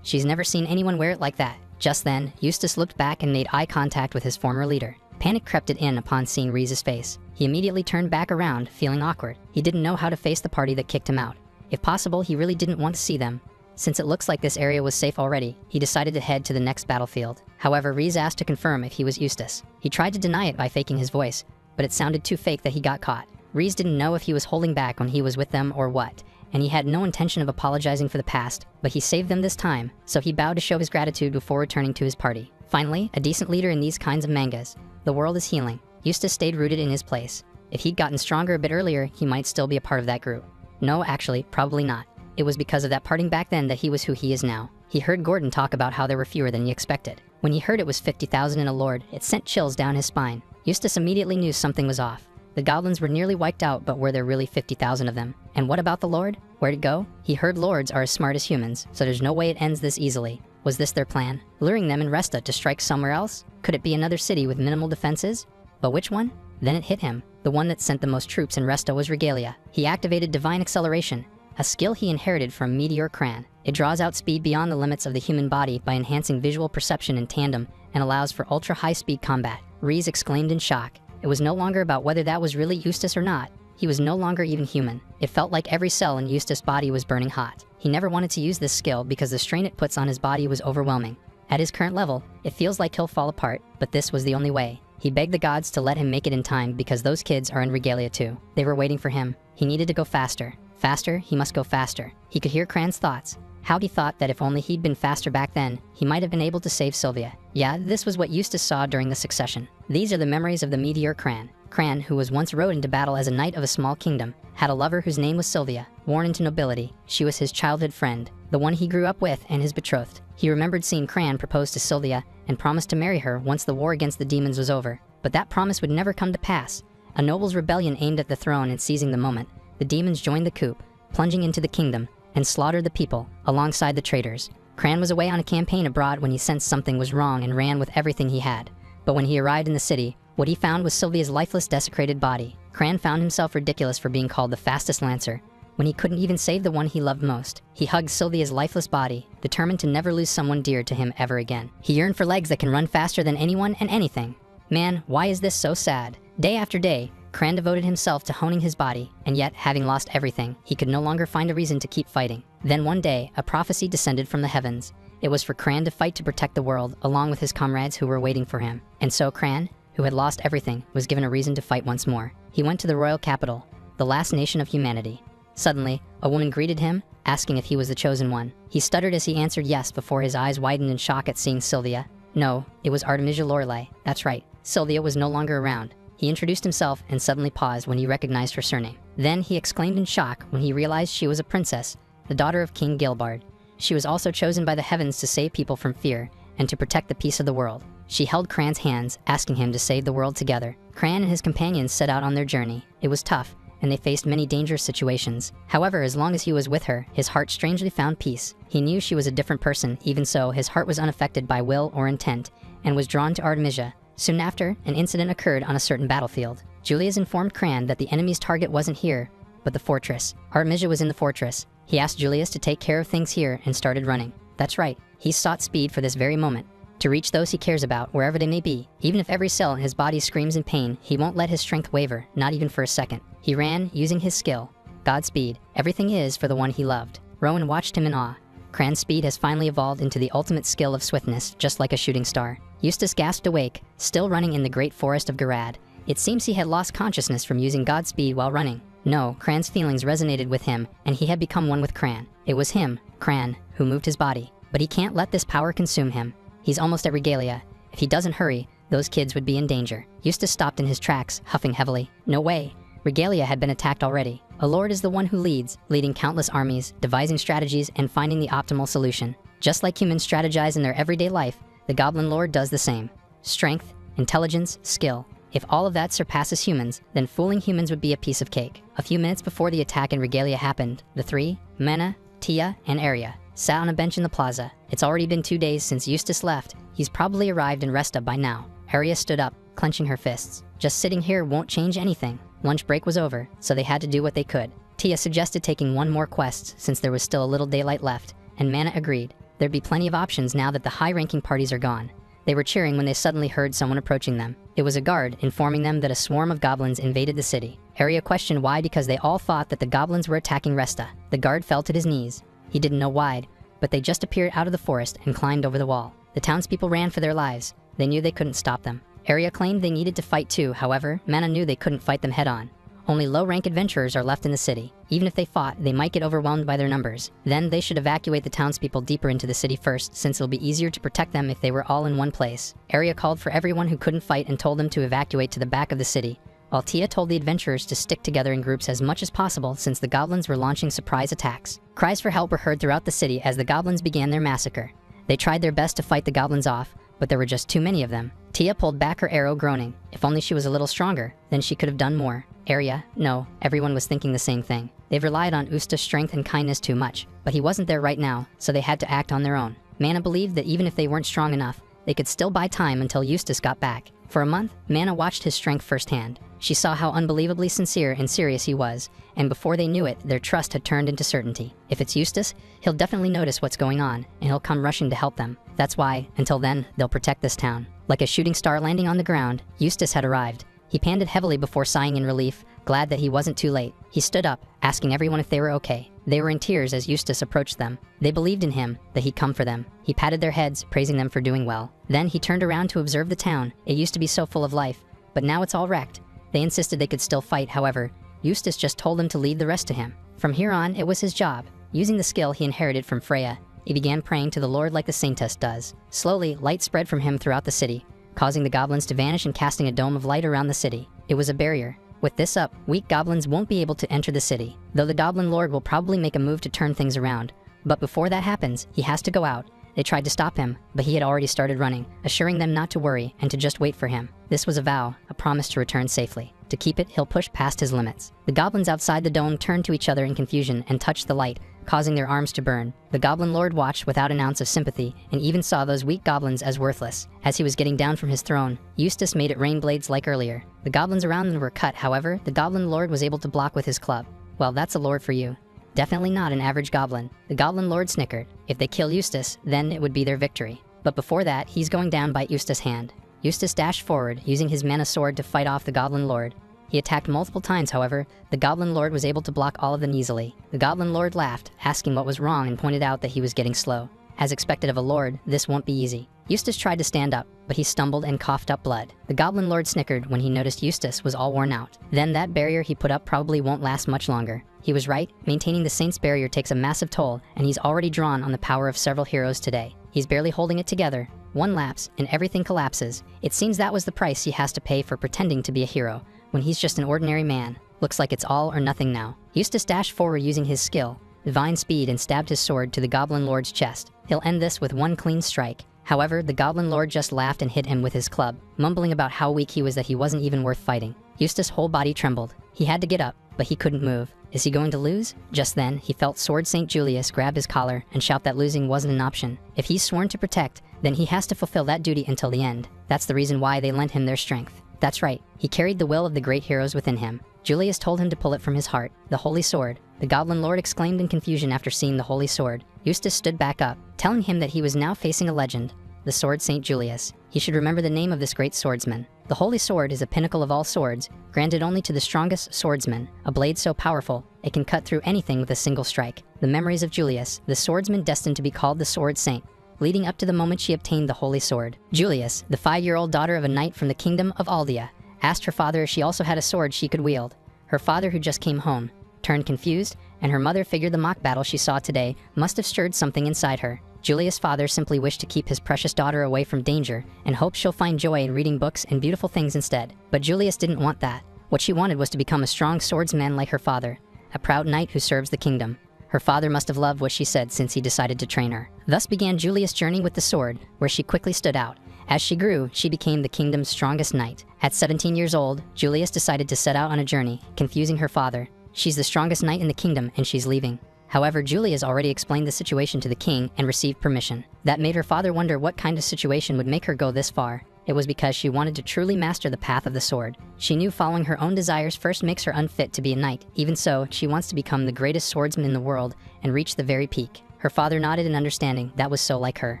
She's never seen anyone wear it like that. Just then, Eustace looked back and made eye contact with his former leader. Panic crept in upon seeing Reese's face. He immediately turned back around, feeling awkward. He didn't know how to face the party that kicked him out. If possible, he really didn't want to see them. Since it looks like this area was safe already, he decided to head to the next battlefield. However, Reese asked to confirm if he was Eustace. He tried to deny it by faking his voice, but it sounded too fake that he got caught. Reese didn't know if he was holding back when he was with them or what, and he had no intention of apologizing for the past, but he saved them this time, so he bowed to show his gratitude before returning to his party. Finally, a decent leader in these kinds of mangas. The world is healing. Eustace stayed rooted in his place. If he'd gotten stronger a bit earlier, he might still be a part of that group. No, actually, probably not. It was because of that parting back then that he was who he is now. He heard Gordon talk about how there were fewer than he expected. When he heard it was 50,000 and a lord, it sent chills down his spine. Eustace immediately knew something was off. The goblins were nearly wiped out, but were there really 50,000 of them? And what about the lord? Where'd it go? He heard lords are as smart as humans, so there's no way it ends this easily. Was this their plan? Luring them in Resta to strike somewhere else? Could it be another city with minimal defenses? But which one? Then it hit him. The one that sent the most troops in Resta was Regalia. He activated Divine Acceleration, a skill he inherited from Meteor Cran. It draws out speed beyond the limits of the human body by enhancing visual perception in tandem and allows for ultra-high-speed combat. Reese exclaimed in shock. It was no longer about whether that was really Eustace or not. He was no longer even human. It felt like every cell in Eustace's body was burning hot. He never wanted to use this skill because the strain it puts on his body was overwhelming. At his current level, it feels like he'll fall apart, but this was the only way. He begged the gods to let him make it in time because those kids are in Regalia too. They were waiting for him. He needed to go faster. Faster, he must go faster. He could hear Cran's thoughts. How he thought that if only he'd been faster back then, he might have been able to save Sylvia. Yeah, this was what Eustace saw during the succession. These are the memories of the Meteor Cran. Cran, who was once rode into battle as a knight of a small kingdom, had a lover whose name was Sylvia. Born into nobility, she was his childhood friend, the one he grew up with and his betrothed. He remembered seeing Cran propose to Sylvia and promised to marry her once the war against the demons was over. But that promise would never come to pass. A noble's rebellion aimed at the throne, and seizing the moment, the demons joined the coup, plunging into the kingdom, and slaughtered the people, alongside the traitors. Cran was away on a campaign abroad when he sensed something was wrong and ran with everything he had. But when he arrived in the city, what he found was Sylvia's lifeless, desecrated body. Cran found himself ridiculous for being called the fastest lancer, when he couldn't even save the one he loved most. He hugged Sylvia's lifeless body, determined to never lose someone dear to him ever again. He yearned for legs that can run faster than anyone and anything. Man, why is this so sad? Day after day, Cran devoted himself to honing his body, and yet, having lost everything, he could no longer find a reason to keep fighting. Then one day, a prophecy descended from the heavens. It was for Cran to fight to protect the world, along with his comrades who were waiting for him. And so Cran, who had lost everything, was given a reason to fight once more. He went to the royal capital, the last nation of humanity. Suddenly, a woman greeted him, asking if he was the chosen one. He stuttered as he answered yes before his eyes widened in shock at seeing Sylvia. No, it was Artemisia Lorelei. That's right, Sylvia was no longer around. He introduced himself and suddenly paused when he recognized her surname. Then he exclaimed in shock when he realized she was a princess, the daughter of King Gilbard. She was also chosen by the heavens to save people from fear and to protect the peace of the world. She held Cran's hands, asking him to save the world together. Cran and his companions set out on their journey. It was tough, and they faced many dangerous situations. However, as long as he was with her, his heart strangely found peace. He knew she was a different person. Even so, his heart was unaffected by will or intent, and was drawn to Artemisia. Soon after, an incident occurred on a certain battlefield. Julius informed Cran that the enemy's target wasn't here, but the fortress. Artemisia was in the fortress. He asked Julius to take care of things here and started running. That's right, he sought speed for this very moment. To reach those he cares about, wherever they may be. Even if every cell in his body screams in pain, he won't let his strength waver, not even for a second. He ran, using his skill. Godspeed. Everything is for the one he loved. Rowan watched him in awe. Cran's speed has finally evolved into the ultimate skill of swiftness, just like a shooting star. Eustace gasped awake, still running in the great forest of Garad. It seems he had lost consciousness from using Godspeed while running. No, Cran's feelings resonated with him, and he had become one with Cran. It was him, Cran, who moved his body. But he can't let this power consume him. He's almost at Regalia. If he doesn't hurry, those kids would be in danger. Eustace stopped in his tracks, huffing heavily. No way. Regalia had been attacked already. A lord is the one who leads, leading countless armies, devising strategies, and finding the optimal solution. Just like humans strategize in their everyday life, the Goblin Lord does the same. Strength, intelligence, skill. If all of that surpasses humans, then fooling humans would be a piece of cake. A few minutes before the attack in Regalia happened, the three, Manga, Tia, and Arya, sat on a bench in the plaza. It's already been 2 days since Eustace left. He's probably arrived in Resta by now. Arya stood up, clenching her fists. Just sitting here won't change anything. Lunch break was over, so they had to do what they could. Tia suggested taking one more quest since there was still a little daylight left, and Manga agreed. There'd be plenty of options now that the high-ranking parties are gone. They were cheering when they suddenly heard someone approaching them. It was a guard informing them that a swarm of goblins invaded the city. Arya questioned why because they all thought that the goblins were attacking Resta. The guard fell to his knees. He didn't know why, but they just appeared out of the forest and climbed over the wall. The townspeople ran for their lives. They knew they couldn't stop them. Arya claimed they needed to fight too, however, Manga knew they couldn't fight them head-on. Only low-rank adventurers are left in the city. Even if they fought, they might get overwhelmed by their numbers. Then they should evacuate the townspeople deeper into the city first, since it'll be easier to protect them if they were all in one place. Arya called for everyone who couldn't fight and told them to evacuate to the back of the city, while Tia told the adventurers to stick together in groups as much as possible since the goblins were launching surprise attacks. Cries for help were heard throughout the city as the goblins began their massacre. They tried their best to fight the goblins off, but there were just too many of them. Tia pulled back her arrow, groaning. If only she was a little stronger, then she could have done more. Arya, no, everyone was thinking the same thing. They've relied on Eustace's strength and kindness too much, but he wasn't there right now, so they had to act on their own. Manga believed that even if they weren't strong enough, they could still buy time until Eustace got back. For a month, Manga watched his strength firsthand. She saw how unbelievably sincere and serious he was, and before they knew it, their trust had turned into certainty. If it's Eustace, he'll definitely notice what's going on, and he'll come rushing to help them. That's why, until then, they'll protect this town. Like a shooting star landing on the ground, Eustace had arrived. He panted heavily before sighing in relief, glad that he wasn't too late. He stood up, asking everyone if they were okay. They were in tears as Eustace approached them. They believed in him, that he'd come for them. He patted their heads, praising them for doing well. Then he turned around to observe the town. It used to be so full of life, but now it's all wrecked. They insisted they could still fight, however. Eustace just told them to leave the rest to him. From here on, it was his job. Using the skill he inherited from Freya, he began praying to the Lord like the saintess does. Slowly, light spread from him throughout the city, causing the goblins to vanish and casting a dome of light around the city. It was a barrier. With this up, weak goblins won't be able to enter the city, though the Goblin Lord will probably make a move to turn things around. But before that happens, he has to go out. They tried to stop him, but he had already started running, assuring them not to worry and to just wait for him. This was a vow, a promise to return safely. To keep it, he'll push past his limits. The goblins outside the dome turned to each other in confusion and touched the light, causing their arms to burn. The Goblin Lord watched without an ounce of sympathy and even saw those weak goblins as worthless. As he was getting down from his throne, Eustace made it rain blades like earlier. The goblins around them were cut, however, the Goblin Lord was able to block with his club. Well, that's a lord for you. Definitely not an average goblin. The Goblin Lord snickered. If they kill Eustace, then it would be their victory. But before that, he's going down by Eustace's hand. Eustace dashed forward, using his mana sword to fight off the Goblin Lord. He attacked multiple times, however. The Goblin Lord was able to block all of them easily. The Goblin Lord laughed, asking what was wrong and pointed out that he was getting slow. As expected of a lord, this won't be easy. Eustace tried to stand up, but he stumbled and coughed up blood. The Goblin Lord snickered when he noticed Eustace was all worn out. Then that barrier he put up probably won't last much longer. He was right, maintaining the Saint's barrier takes a massive toll, and he's already drawn on the power of several heroes today. He's barely holding it together. One lapse, and everything collapses. It seems that was the price he has to pay for pretending to be a hero, when he's just an ordinary man. Looks like it's all or nothing now. Eustace dashed forward using his skill, divine speed, and stabbed his sword to the Goblin Lord's chest. He'll end this with one clean strike. However, the Goblin Lord just laughed and hit him with his club, mumbling about how weak he was that he wasn't even worth fighting. Eustace's whole body trembled. He had to get up, but he couldn't move. Is he going to lose? Just then, he felt Sword Saint Julius grab his collar and shout that losing wasn't an option. If he's sworn to protect, then he has to fulfill that duty until the end. That's the reason why they lent him their strength. That's right, he carried the will of the great heroes within him. Julius told him to pull it from his heart, the Holy Sword. The Goblin Lord exclaimed in confusion after seeing the Holy Sword. Eustace stood back up, telling him that he was now facing a legend, the Sword Saint Julius. He should remember the name of this great swordsman. The Holy Sword is a pinnacle of all swords, granted only to the strongest swordsman, a blade so powerful, it can cut through anything with a single strike. The memories of Julius, the swordsman destined to be called the Sword Saint, leading up to the moment she obtained the Holy Sword. Julius, the 5-year-old daughter of a knight from the kingdom of Aldea, asked her father if she also had a sword she could wield. Her father, who just came home, turned confused, and her mother figured the mock battle she saw today must have stirred something inside her. Julius' father simply wished to keep his precious daughter away from danger and hoped she'll find joy in reading books and beautiful things instead. But Julius didn't want that. What she wanted was to become a strong swordsman like her father, a proud knight who serves the kingdom. Her father must have loved what she said since he decided to train her. Thus began Julius' journey with the sword, where she quickly stood out, As she grew, she became the kingdom's strongest knight. At 17 years old, Julius decided to set out on a journey, confusing her father. She's the strongest knight in the kingdom and she's leaving. However, Julius already explained the situation to the king and received permission. That made her father wonder what kind of situation would make her go this far. It was because she wanted to truly master the path of the sword. She knew following her own desires first makes her unfit to be a knight. Even so, she wants to become the greatest swordsman in the world and reach the very peak. Her father nodded in understanding. That was so like her.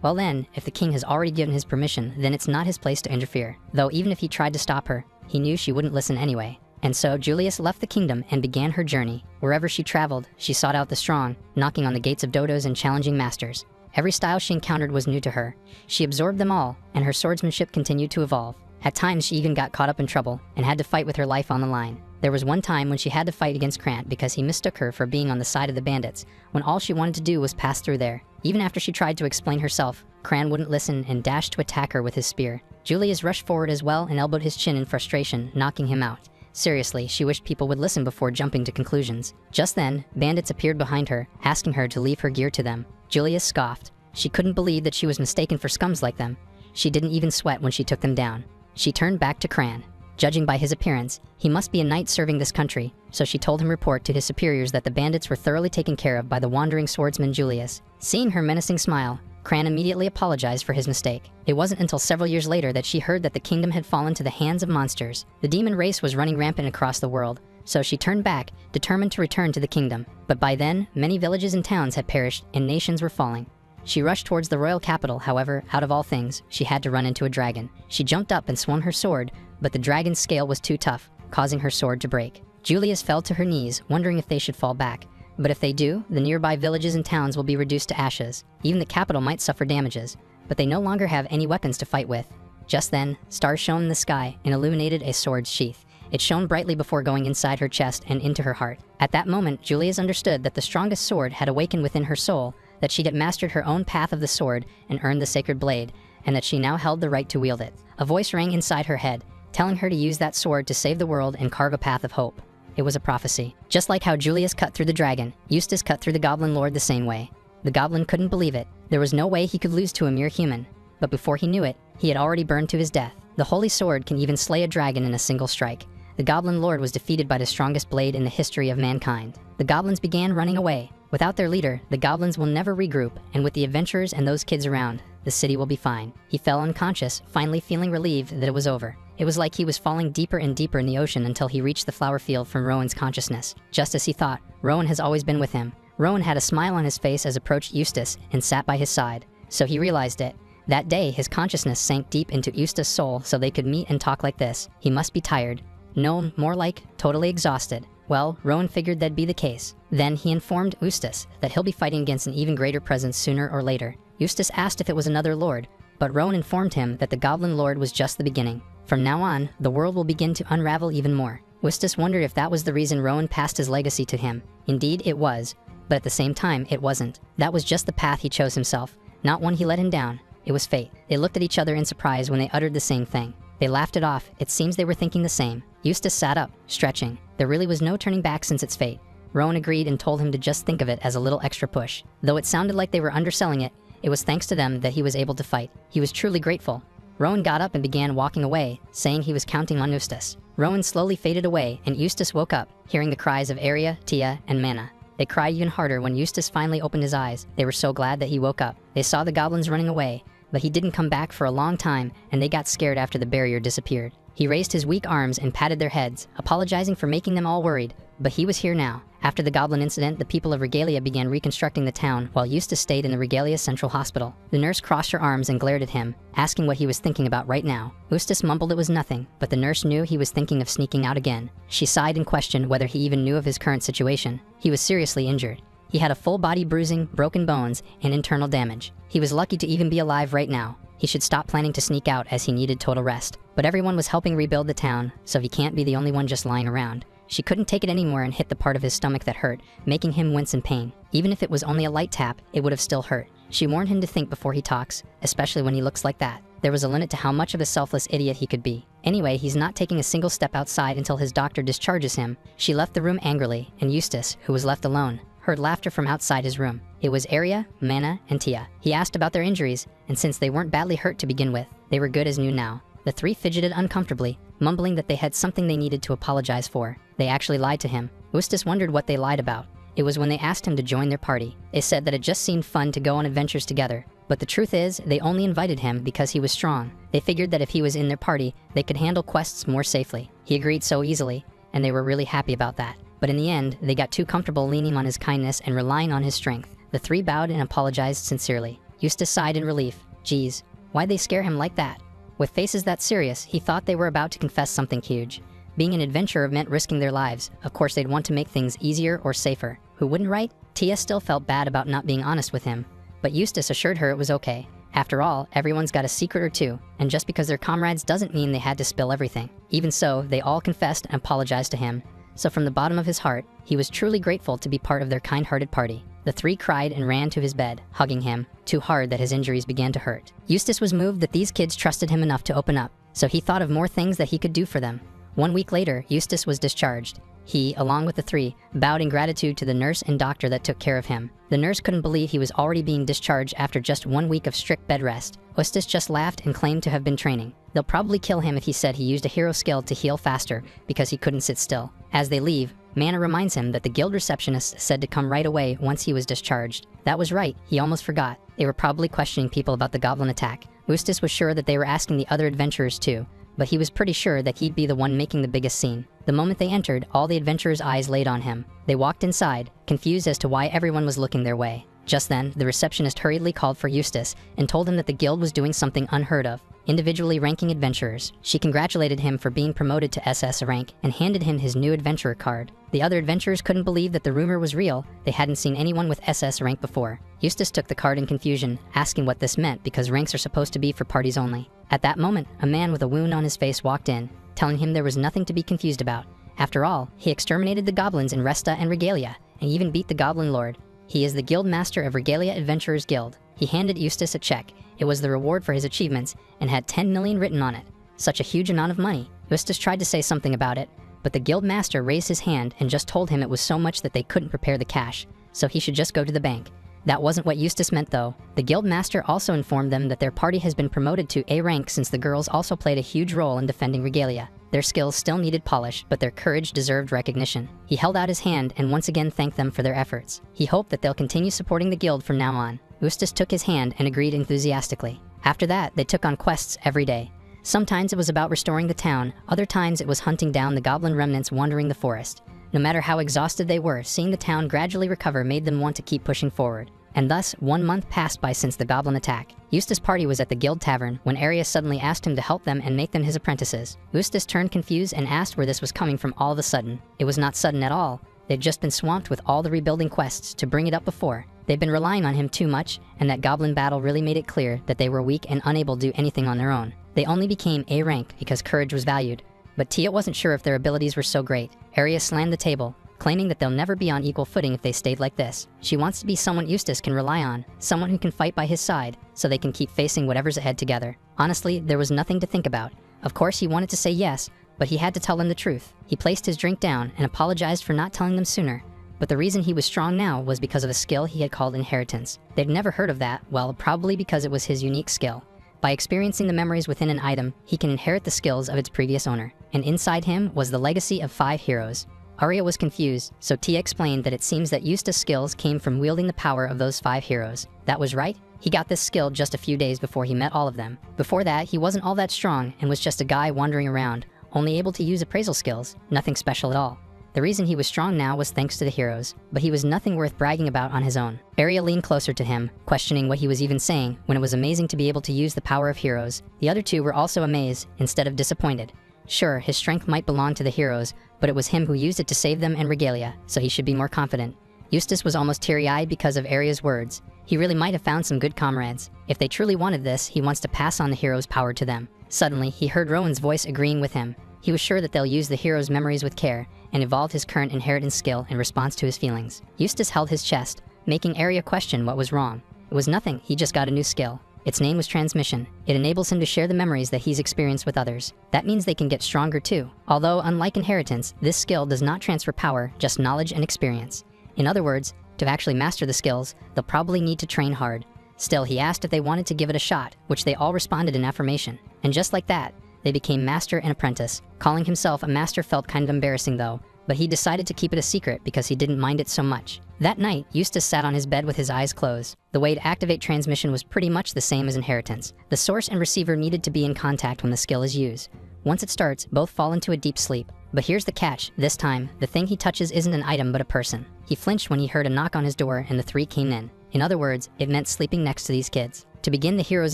Well then, if the king has already given his permission, then it's not his place to interfere. Though even if he tried to stop her, he knew she wouldn't listen anyway. And so Julius left the kingdom and began her journey. Wherever she traveled, she sought out the strong, knocking on the gates of dodos and challenging masters. Every style she encountered was new to her. She absorbed them all, and her swordsmanship continued to evolve. At times, she even got caught up in trouble and had to fight with her life on the line. There was one time when she had to fight against Krant because he mistook her for being on the side of the bandits, when all she wanted to do was pass through there. Even after she tried to explain herself, Krant wouldn't listen and dashed to attack her with his spear. Julius rushed forward as well and elbowed his chin in frustration, knocking him out. Seriously, she wished people would listen before jumping to conclusions. Just then, bandits appeared behind her, asking her to leave her gear to them. Julius scoffed. She couldn't believe that she was mistaken for scums like them. She didn't even sweat when she took them down. She turned back to Krant. Judging by his appearance, he must be a knight serving this country, so she told him report to his superiors that the bandits were thoroughly taken care of by the wandering swordsman Julius. Seeing her menacing smile, Krant immediately apologized for his mistake. It wasn't until several years later that she heard that the kingdom had fallen to the hands of monsters. The demon race was running rampant across the world, so she turned back, determined to return to the kingdom. But by then, many villages and towns had perished and nations were falling. She rushed towards the royal capital. However, out of all things, she had to run into a dragon. She jumped up and swung her sword, but the dragon's scale was too tough, causing her sword to break. Julius fell to her knees, wondering if they should fall back. But if they do, the nearby villages and towns will be reduced to ashes. Even the capital might suffer damages, but they no longer have any weapons to fight with. Just then, stars shone in the sky and illuminated a sword's sheath. It shone brightly before going inside her chest and into her heart. At that moment, Julius understood that the strongest sword had awakened within her soul, that she had mastered her own path of the sword and earned the sacred blade, and that she now held the right to wield it. A voice rang inside her head, telling her to use that sword to save the world and carve a path of hope. It was a prophecy. Just like how Julius cut through the dragon, Eustace cut through the goblin lord the same way. The goblin couldn't believe it. There was no way he could lose to a mere human. But before he knew it, he had already burned to his death. The holy sword can even slay a dragon in a single strike. The goblin lord was defeated by the strongest blade in the history of mankind. The goblins began running away. Without their leader, the goblins will never regroup, and with the adventurers and those kids around, the city will be fine. He fell unconscious, finally feeling relieved that it was over. It was like he was falling deeper and deeper in the ocean until he reached the flower field from Rowan's consciousness. Just as he thought, Rowan has always been with him. Rowan had a smile on his face as approached Eustace and sat by his side. So he realized it. That day, his consciousness sank deep into Eustace's soul so they could meet and talk like this. He must be tired. No, more like totally exhausted. Well, Rowan figured that'd be the case. Then he informed Eustace that he'll be fighting against an even greater presence sooner or later. Eustace asked if it was another lord, but Rowan informed him that the goblin lord was just the beginning. From now on, the world will begin to unravel even more. Eustace wondered if that was the reason Rowan passed his legacy to him. Indeed, it was. But at the same time, it wasn't. That was just the path he chose himself, not one he let him down. It was fate. They looked at each other in surprise when they uttered the same thing. They laughed it off. It seems they were thinking the same. Eustace sat up, stretching. There really was no turning back since it's fate. Rowan agreed and told him to just think of it as a little extra push. Though it sounded like they were underselling it, it was thanks to them that he was able to fight. He was truly grateful. Rowan got up and began walking away, saying he was counting on Eustace. Rowan slowly faded away, and Eustace woke up, hearing the cries of Arya, Tia, and Mana. They cried even harder when Eustace finally opened his eyes. They were so glad that he woke up. They saw the goblins running away, but he didn't come back for a long time, and they got scared after the barrier disappeared. He raised his weak arms and patted their heads, apologizing for making them all worried. But he was here now. After the goblin incident, the people of Regalia began reconstructing the town, while Eustace stayed in the Regalia Central Hospital. The nurse crossed her arms and glared at him, asking what he was thinking about right now. Eustace mumbled it was nothing, but the nurse knew he was thinking of sneaking out again. She sighed and questioned whether he even knew of his current situation. He was seriously injured. He had a full body bruising, broken bones, and internal damage. He was lucky to even be alive right now. He should stop planning to sneak out as he needed total rest. But everyone was helping rebuild the town, so he can't be the only one just lying around. She couldn't take it anymore and hit the part of his stomach that hurt, making him wince in pain. Even if it was only a light tap, it would have still hurt. She warned him to think before he talks, especially when he looks like that. There was a limit to how much of a selfless idiot he could be. Anyway, he's not taking a single step outside until his doctor discharges him. She left the room angrily, and Eustace, who was left alone, heard laughter from outside his room. It was Arya, Mana, and Tia. He asked about their injuries, and since they weren't badly hurt to begin with, they were good as new now. The three fidgeted uncomfortably, mumbling that they had something they needed to apologize for. They actually lied to him. Eustace wondered what they lied about. It was when they asked him to join their party. They said that it just seemed fun to go on adventures together. But the truth is, they only invited him because he was strong. They figured that if he was in their party, they could handle quests more safely. He agreed so easily, and they were really happy about that. But in the end, they got too comfortable leaning on his kindness and relying on his strength. The three bowed and apologized sincerely. Eustace sighed in relief. Geez, why'd they scare him like that? With faces that serious, he thought they were about to confess something huge. Being an adventurer meant risking their lives. Of course, they'd want to make things easier or safer. Who wouldn't, right? Tia still felt bad about not being honest with him, but Eustace assured her it was okay. After all, everyone's got a secret or two, and just because they're comrades doesn't mean they had to spill everything. Even so, they all confessed and apologized to him. So from the bottom of his heart, he was truly grateful to be part of their kind-hearted party. The three cried and ran to his bed, hugging him, too hard that his injuries began to hurt. Eustace was moved that these kids trusted him enough to open up, so he thought of more things that he could do for them. 1 week later, Eustace was discharged. He, along with the three, bowed in gratitude to the nurse and doctor that took care of him. The nurse couldn't believe he was already being discharged after just 1 week of strict bed rest. Eustace just laughed and claimed to have been training. They'll probably kill him if he said he used a hero skill to heal faster because he couldn't sit still. As they leave, Mana reminds him that the guild receptionist said to come right away once he was discharged. That was right, he almost forgot. They were probably questioning people about the goblin attack. Eustace was sure that they were asking the other adventurers too, but he was pretty sure that he'd be the one making the biggest scene. The moment they entered, all the adventurers' eyes laid on him. They walked inside, confused as to why everyone was looking their way. Just then, the receptionist hurriedly called for Eustace and told him that the guild was doing something unheard of, individually ranking adventurers. She congratulated him for being promoted to SS rank and handed him his new adventurer card. The other adventurers couldn't believe that the rumor was real. They hadn't seen anyone with SS rank before. Eustace took the card in confusion, asking what this meant because ranks are supposed to be for parties only. At that moment, a man with a wound on his face walked in, telling him there was nothing to be confused about. After all, he exterminated the goblins in Resta and Regalia, and even beat the Goblin Lord. He is the Guild Master of Regalia Adventurers Guild. He handed Eustace a check. It was the reward for his achievements, and had 10 million written on it. Such a huge amount of money. Eustace tried to say something about it, but the Guild Master raised his hand and just told him it was so much that they couldn't prepare the cash, so he should just go to the bank. That wasn't what Eustace meant though. The Guild Master also informed them that their party has been promoted to A rank since the girls also played a huge role in defending Regalia. Their skills still needed polish, but their courage deserved recognition. He held out his hand and once again thanked them for their efforts. He hoped that they'll continue supporting the guild from now on. Eustace took his hand and agreed enthusiastically. After that, they took on quests every day. Sometimes it was about restoring the town, other times it was hunting down the goblin remnants wandering the forest. No matter how exhausted they were, seeing the town gradually recover made them want to keep pushing forward. And thus, 1 month passed by since the goblin attack. Eustace's party was at the guild tavern when Arya suddenly asked him to help them and make them his apprentices. Eustace turned confused and asked where this was coming from all of a sudden. It was not sudden at all. They'd just been swamped with all the rebuilding quests to bring it up before. They'd been relying on him too much, and that goblin battle really made it clear that they were weak and unable to do anything on their own. They only became A rank because courage was valued. But Tia wasn't sure if their abilities were so great. Arya slammed the table, claiming that they'll never be on equal footing if they stayed like this. She wants to be someone Eustace can rely on, someone who can fight by his side, so they can keep facing whatever's ahead together. Honestly, there was nothing to think about. Of course, he wanted to say yes, but he had to tell them the truth. He placed his drink down and apologized for not telling them sooner. But the reason he was strong now was because of a skill he had called inheritance. They'd never heard of that, well, probably because it was his unique skill. By experiencing the memories within an item, he can inherit the skills of its previous owner. And inside him was the legacy of 5 heroes. Arya was confused, so Tia explained that it seems that Eustace's skills came from wielding the power of those 5 heroes. That was right. He got this skill just a few days before he met all of them. Before that, he wasn't all that strong and was just a guy wandering around, only able to use appraisal skills, nothing special at all. The reason he was strong now was thanks to the heroes, but he was nothing worth bragging about on his own. Arya leaned closer to him, questioning what he was even saying when it was amazing to be able to use the power of heroes. The other 2 were also amazed, instead of disappointed. Sure, his strength might belong to the heroes, but it was him who used it to save them and Regalia, so he should be more confident. Eustace was almost teary-eyed because of Arya's words. He really might have found some good comrades. If they truly wanted this, he wants to pass on the hero's power to them. Suddenly, he heard Rowan's voice agreeing with him. He was sure that they'll use the hero's memories with care and evolve his current inheritance skill in response to his feelings. Eustace held his chest, making Arya question what was wrong. It was nothing, he just got a new skill. Its name was transmission. It enables him to share the memories that he's experienced with others. That means they can get stronger too. Although, unlike inheritance, this skill does not transfer power, just knowledge and experience. In other words, To actually master the skills, they'll probably need to train hard. Still, he asked if they wanted to give it a shot, which they all responded in affirmation. And just like that, they became master and apprentice. Calling himself a master felt kind of embarrassing though, but he decided to keep it a secret because he didn't mind it so much. That night, Eustace sat on his bed with his eyes closed. The way to activate transmission was pretty much the same as inheritance. The source and receiver needed to be in contact when the skill is used. Once it starts, both fall into a deep sleep. But here's the catch. This time, the thing he touches isn't an item but a person. He flinched when he heard a knock on his door and the three came in. In other words, it meant sleeping next to these kids. To begin the hero's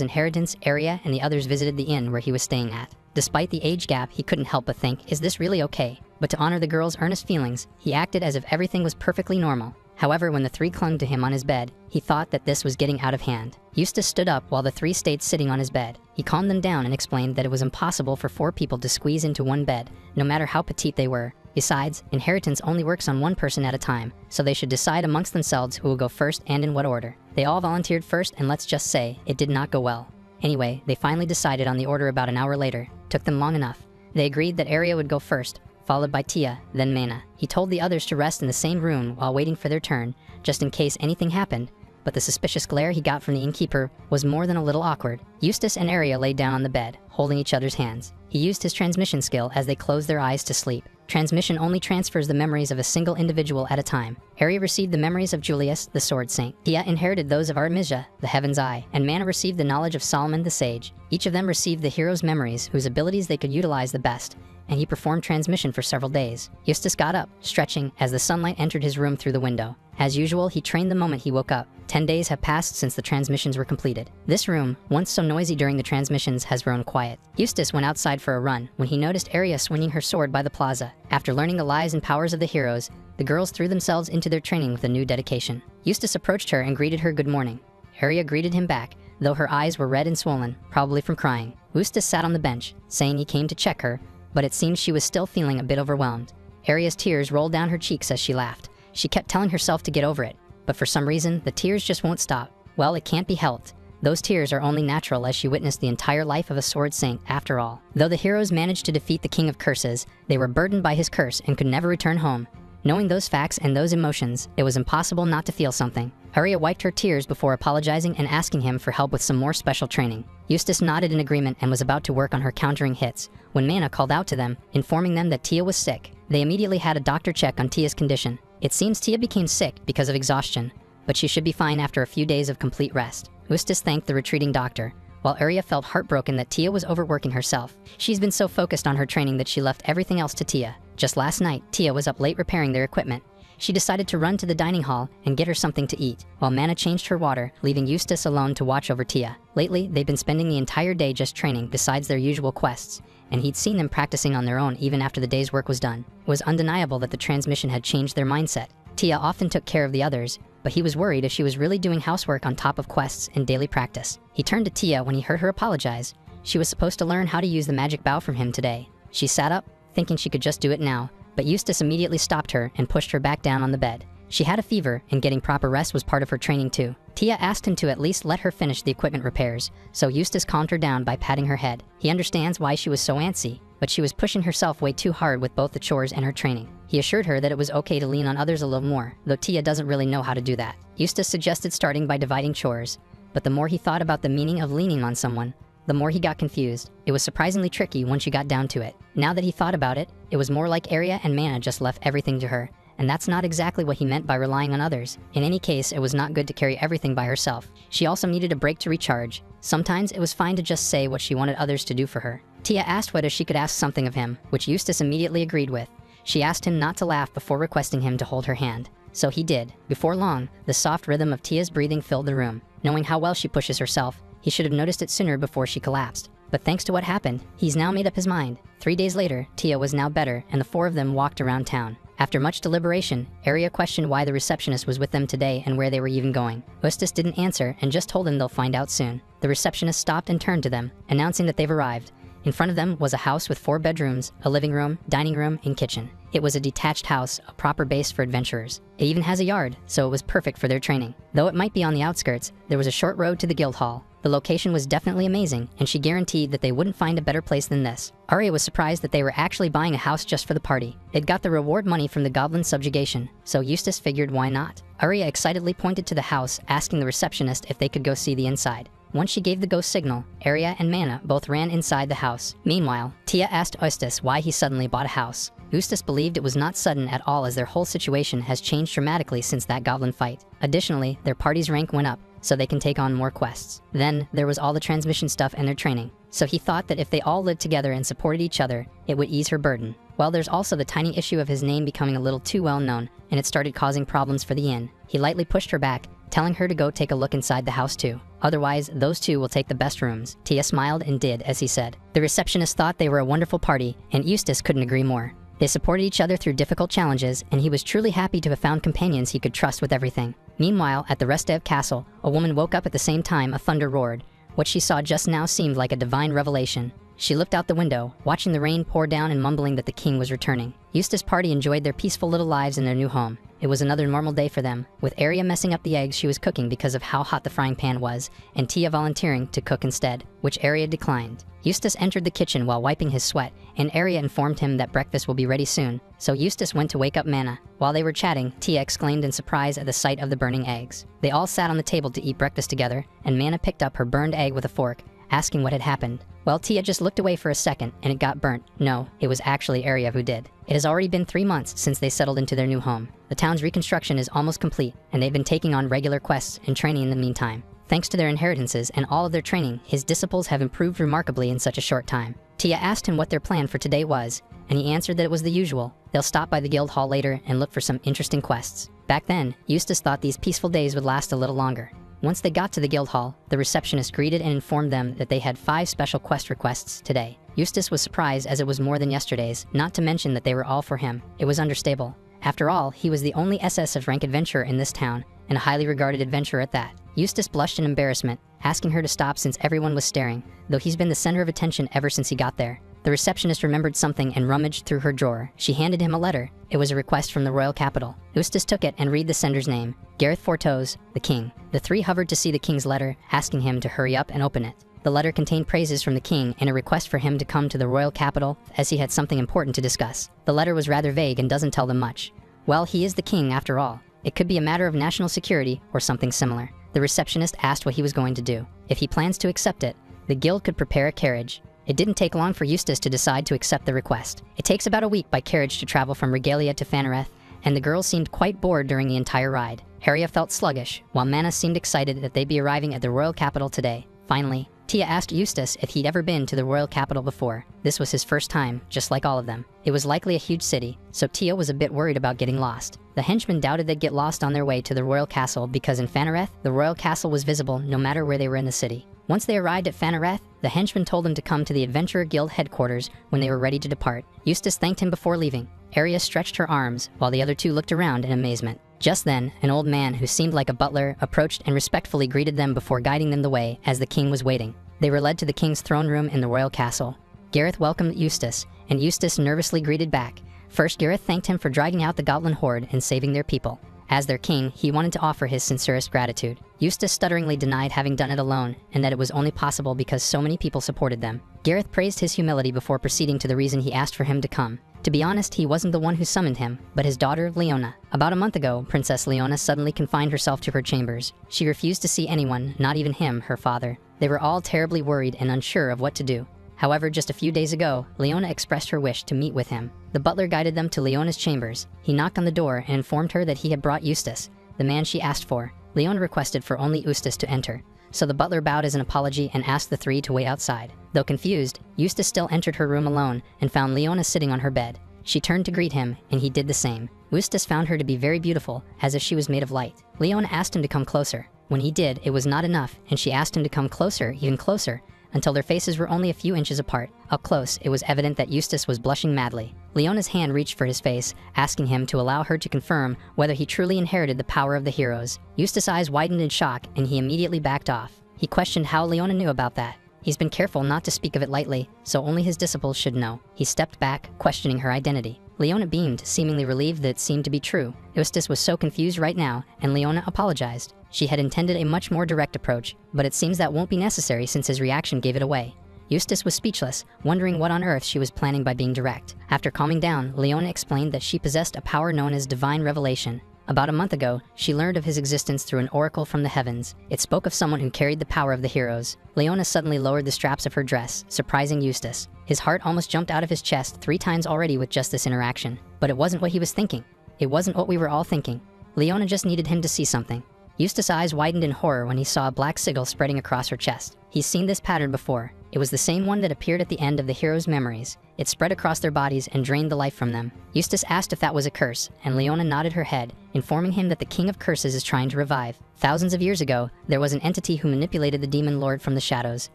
inheritance, Arya and the others visited the inn where he was staying at. Despite the age gap, he couldn't help but think, is this really okay? But to honor the girl's earnest feelings, he acted as if everything was perfectly normal. However, when the three clung to him on his bed, he thought that this was getting out of hand. Eustace stood up while the three stayed sitting on his bed. He calmed them down and explained that it was impossible for 4 people to squeeze into one bed, no matter how petite they were. Besides, inheritance only works on one person at a time, so they should decide amongst themselves who will go first and in what order. They all volunteered first, and let's just say, it did not go well. Anyway, they finally decided on the order about an hour later. Took them long enough. They agreed that Arya would go first, followed by Tia, then Mana. He told the others to rest in the same room while waiting for their turn, just in case anything happened, but the suspicious glare he got from the innkeeper was more than a little awkward. Eustace and Arya lay down on the bed, holding each other's hands. He used his transmission skill as they closed their eyes to sleep. Transmission only transfers the memories of a single individual at a time. Arya received the memories of Julius, the Sword Saint. Tia inherited those of Artemisia, the Heaven's Eye, and Mana received the knowledge of Solomon the Sage. Each of them received the hero's memories, whose abilities they could utilize the best, and he performed transmission for several days. Eustace got up, stretching, as the sunlight entered his room through the window. As usual, he trained the moment he woke up. 10 days have passed since the transmissions were completed. This room, once so noisy during the transmissions, has grown quiet. Eustace went outside for a run when he noticed Arya swinging her sword by the plaza. After learning the lies and powers of the heroes, the girls threw themselves into their training with a new dedication. Eustace approached her and greeted her good morning. Arya greeted him back, though her eyes were red and swollen, probably from crying. Eustace sat on the bench, saying he came to check her, but it seemed she was still feeling a bit overwhelmed. Arya's tears rolled down her cheeks as she laughed. She kept telling herself to get over it, but for some reason, the tears just won't stop. Well, it can't be helped. Those tears are only natural as she witnessed the entire life of a sword saint after all. Though the heroes managed to defeat the King of Curses, they were burdened by his curse and could never return home. Knowing those facts and those emotions, it was impossible not to feel something. Arya wiped her tears before apologizing and asking him for help with some more special training. Eustace nodded in agreement and was about to work on her countering hits, when Mana called out to them, informing them that Tia was sick. They immediately had a doctor check on Tia's condition. It seems Tia became sick because of exhaustion, but she should be fine after a few days of complete rest. Eustace thanked the retreating doctor, while Arya felt heartbroken that Tia was overworking herself. She's been so focused on her training that she left everything else to Tia. Just last night, Tia was up late repairing their equipment. She decided to run to the dining hall and get her something to eat, while Mana changed her water, leaving Eustace alone to watch over Tia. Lately, they've been spending the entire day just training besides their usual quests, and he'd seen them practicing on their own even after the day's work was done. It was undeniable that the transmission had changed their mindset. Tia often took care of the others, but he was worried if she was really doing housework on top of quests and daily practice. He turned to Tia when he heard her apologize. She was supposed to learn how to use the magic bow from him today. She sat up, thinking she could just do it now, but Eustace immediately stopped her and pushed her back down on the bed. She had a fever, and getting proper rest was part of her training too. Tia asked him to at least let her finish the equipment repairs, so Eustace calmed her down by patting her head. He understands why she was so antsy, but she was pushing herself way too hard with both the chores and her training. He assured her that it was okay to lean on others a little more, though Tia doesn't really know how to do that. Eustace suggested starting by dividing chores, but the more he thought about the meaning of leaning on someone, the more he got confused. It was surprisingly tricky once you got down to it. Now that he thought about it, it was more like Arya and Mana just left everything to her, and that's not exactly what he meant by relying on others. In any case, it was not good to carry everything by herself. She also needed a break to recharge. Sometimes it was fine to just say what she wanted others to do for her. Tia asked whether she could ask something of him, which Eustace immediately agreed with. She asked him not to laugh before requesting him to hold her hand. So he did. Before long, the soft rhythm of Tia's breathing filled the room. Knowing how well she pushes herself, he should have noticed it sooner before she collapsed. But thanks to what happened, he's now made up his mind. 3 days later, Tia was now better, and the 4 of them walked around town. After much deliberation, Arya questioned why the receptionist was with them today and where they were even going. Eustace didn't answer and just told him they'll find out soon. The receptionist stopped and turned to them, announcing that they've arrived. In front of them was a house with 4 bedrooms, a living room, dining room, and kitchen. It was a detached house, a proper base for adventurers. It even has a yard, so it was perfect for their training. Though it might be on the outskirts, there was a short road to the guild hall. The location was definitely amazing, and she guaranteed that they wouldn't find a better place than this. Arya was surprised that they were actually buying a house just for the party. It got the reward money from the goblin subjugation, so Eustace figured why not. Arya excitedly pointed to the house, asking the receptionist if they could go see the inside. Once she gave the go signal, Arya and Mana both ran inside the house. Meanwhile, Tia asked Eustace why he suddenly bought a house. Eustace believed it was not sudden at all, as their whole situation has changed dramatically since that goblin fight. Additionally, their party's rank went up, so they can take on more quests. Then, there was all the transmission stuff and their training. So he thought that if they all lived together and supported each other, it would ease her burden. Well, there's also the tiny issue of his name becoming a little too well known, and it started causing problems for the inn. He lightly pushed her back, telling her to go take a look inside the house too. Otherwise, those two will take the best rooms. Tia smiled and did as he said. The receptionist thought they were a wonderful party, and Eustace couldn't agree more. They supported each other through difficult challenges, and he was truly happy to have found companions he could trust with everything. Meanwhile, at the Restev castle, a woman woke up at the same time a thunder roared. What she saw just now seemed like a divine revelation. She looked out the window, watching the rain pour down and mumbling that the king was returning. Eustace's party enjoyed their peaceful little lives in their new home. It was another normal day for them, with Arya messing up the eggs she was cooking because of how hot the frying pan was, and Tia volunteering to cook instead, which Arya declined. Eustace entered the kitchen while wiping his sweat, and Arya informed him that breakfast will be ready soon, so Eustace went to wake up Mana. While they were chatting, Tia exclaimed in surprise at the sight of the burning eggs. They all sat on the table to eat breakfast together, and Mana picked up her burned egg with a fork, asking what had happened. Well, Tia just looked away for a second, and it got burnt. No, it was actually Arya who did. It has already been 3 months since they settled into their new home. The town's reconstruction is almost complete, and they've been taking on regular quests and training in the meantime. Thanks to their inheritances and all of their training, his disciples have improved remarkably in such a short time. Tia asked him what their plan for today was, and he answered that it was the usual. They'll stop by the guild hall later and look for some interesting quests. Back then, Eustace thought these peaceful days would last a little longer. Once they got to the guild hall, the receptionist greeted and informed them that they had 5 special quest requests today. Eustace was surprised, as it was more than yesterday's, not to mention that they were all for him. It was understandable. After all, he was the only SS rank adventurer in this town, and a highly regarded adventurer at that. Eustace blushed in embarrassment, asking her to stop since everyone was staring, though he's been the center of attention ever since he got there. The receptionist remembered something and rummaged through her drawer. She handed him a letter. It was a request from the royal capital. Eustace took it and read the sender's name, Gareth Fortos, the king. The 3 hovered to see the king's letter, asking him to hurry up and open it. The letter contained praises from the king and a request for him to come to the royal capital, as he had something important to discuss. The letter was rather vague and doesn't tell them much. Well, he is the king after all. It could be a matter of national security or something similar. The receptionist asked what he was going to do. If he plans to accept it, the guild could prepare a carriage. It didn't take long for Eustace to decide to accept the request. It takes about a week by carriage to travel from Regalia to Fanareth, and the girls seemed quite bored during the entire ride. Arya felt sluggish, while Mana seemed excited that they'd be arriving at the royal capital today. Finally, Tia asked Eustace if he'd ever been to the royal capital before. This was his first time, just like all of them. It was likely a huge city, so Tia was a bit worried about getting lost. The henchmen doubted they'd get lost on their way to the royal castle because in Fanareth, the royal castle was visible no matter where they were in the city. Once they arrived at Fanareth, the henchmen told them to come to the Adventurer Guild headquarters when they were ready to depart. Eustace thanked him before leaving. Arya stretched her arms, while the other 2 looked around in amazement. Just then, an old man who seemed like a butler approached and respectfully greeted them before guiding them the way as the king was waiting. They were led to the king's throne room in the royal castle. Gareth welcomed Eustace, and Eustace nervously greeted back. First, Gareth thanked him for driving out the goblin horde and saving their people. As their king, he wanted to offer his sincerest gratitude. Eustace stutteringly denied having done it alone, and that it was only possible because so many people supported them. Gareth praised his humility before proceeding to the reason he asked for him to come. To be honest, he wasn't the one who summoned him, but his daughter, Leona. About a month ago, Princess Leona suddenly confined herself to her chambers. She refused to see anyone, not even him, her father. They were all terribly worried and unsure of what to do. However, just a few days ago, Leona expressed her wish to meet with him. The butler guided them to Leona's chambers. He knocked on the door and informed her that he had brought Eustace, the man she asked for. Leona requested for only Eustace to enter, so the butler bowed as an apology and asked the 3 to wait outside. Though confused, Eustace still entered her room alone and found Leona sitting on her bed. She turned to greet him, and he did the same. Eustace found her to be very beautiful, as if she was made of light. Leona asked him to come closer. When he did, it was not enough, and she asked him to come closer, even closer, until their faces were only a few inches apart. Up close, it was evident that Eustace was blushing madly. Leona's hand reached for his face, asking him to allow her to confirm whether he truly inherited the power of the heroes. Eustace's eyes widened in shock, and he immediately backed off. He questioned how Leona knew about that. He's been careful not to speak of it lightly, so only his disciples should know. He stepped back, questioning her identity. Leona beamed, seemingly relieved that it seemed to be true. Eustace was so confused right now, and Leona apologized. She had intended a much more direct approach, but it seems that won't be necessary since his reaction gave it away. Eustace was speechless, wondering what on earth she was planning by being direct. After calming down, Leona explained that she possessed a power known as divine revelation. About a month ago, she learned of his existence through an oracle from the heavens. It spoke of someone who carried the power of the heroes. Leona suddenly lowered the straps of her dress, surprising Eustace. His heart almost jumped out of his chest 3 times already with just this interaction. But it wasn't what he was thinking. It wasn't what we were all thinking. Leona just needed him to see something. Eustace's eyes widened in horror when he saw a black sigil spreading across her chest. He's seen this pattern before. It was the same one that appeared at the end of the heroes' memories. It spread across their bodies and drained the life from them. Eustace asked if that was a curse, and Leona nodded her head, informing him that the King of Curses is trying to revive. Thousands of years ago, there was an entity who manipulated the demon lord from the shadows,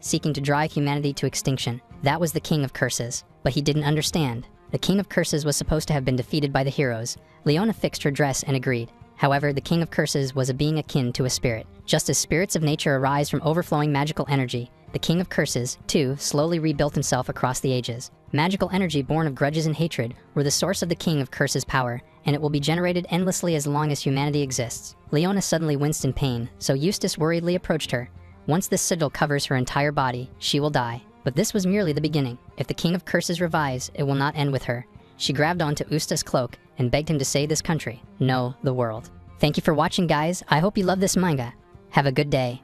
seeking to drive humanity to extinction. That was the King of Curses. But he didn't understand. The King of Curses was supposed to have been defeated by the heroes. Leona fixed her dress and agreed. However, the King of Curses was a being akin to a spirit. Just as spirits of nature arise from overflowing magical energy, the King of Curses, too, slowly rebuilt himself across the ages. Magical energy born of grudges and hatred were the source of the King of Curses' power, and it will be generated endlessly as long as humanity exists. Leona suddenly winced in pain, so Eustace worriedly approached her. Once this sigil covers her entire body, she will die. But this was merely the beginning. If the King of Curses revives, it will not end with her. She grabbed onto Eustace's cloak and begged him to save this country, no, the world. Thank you for watching, guys. I hope you love this manga. Have a good day.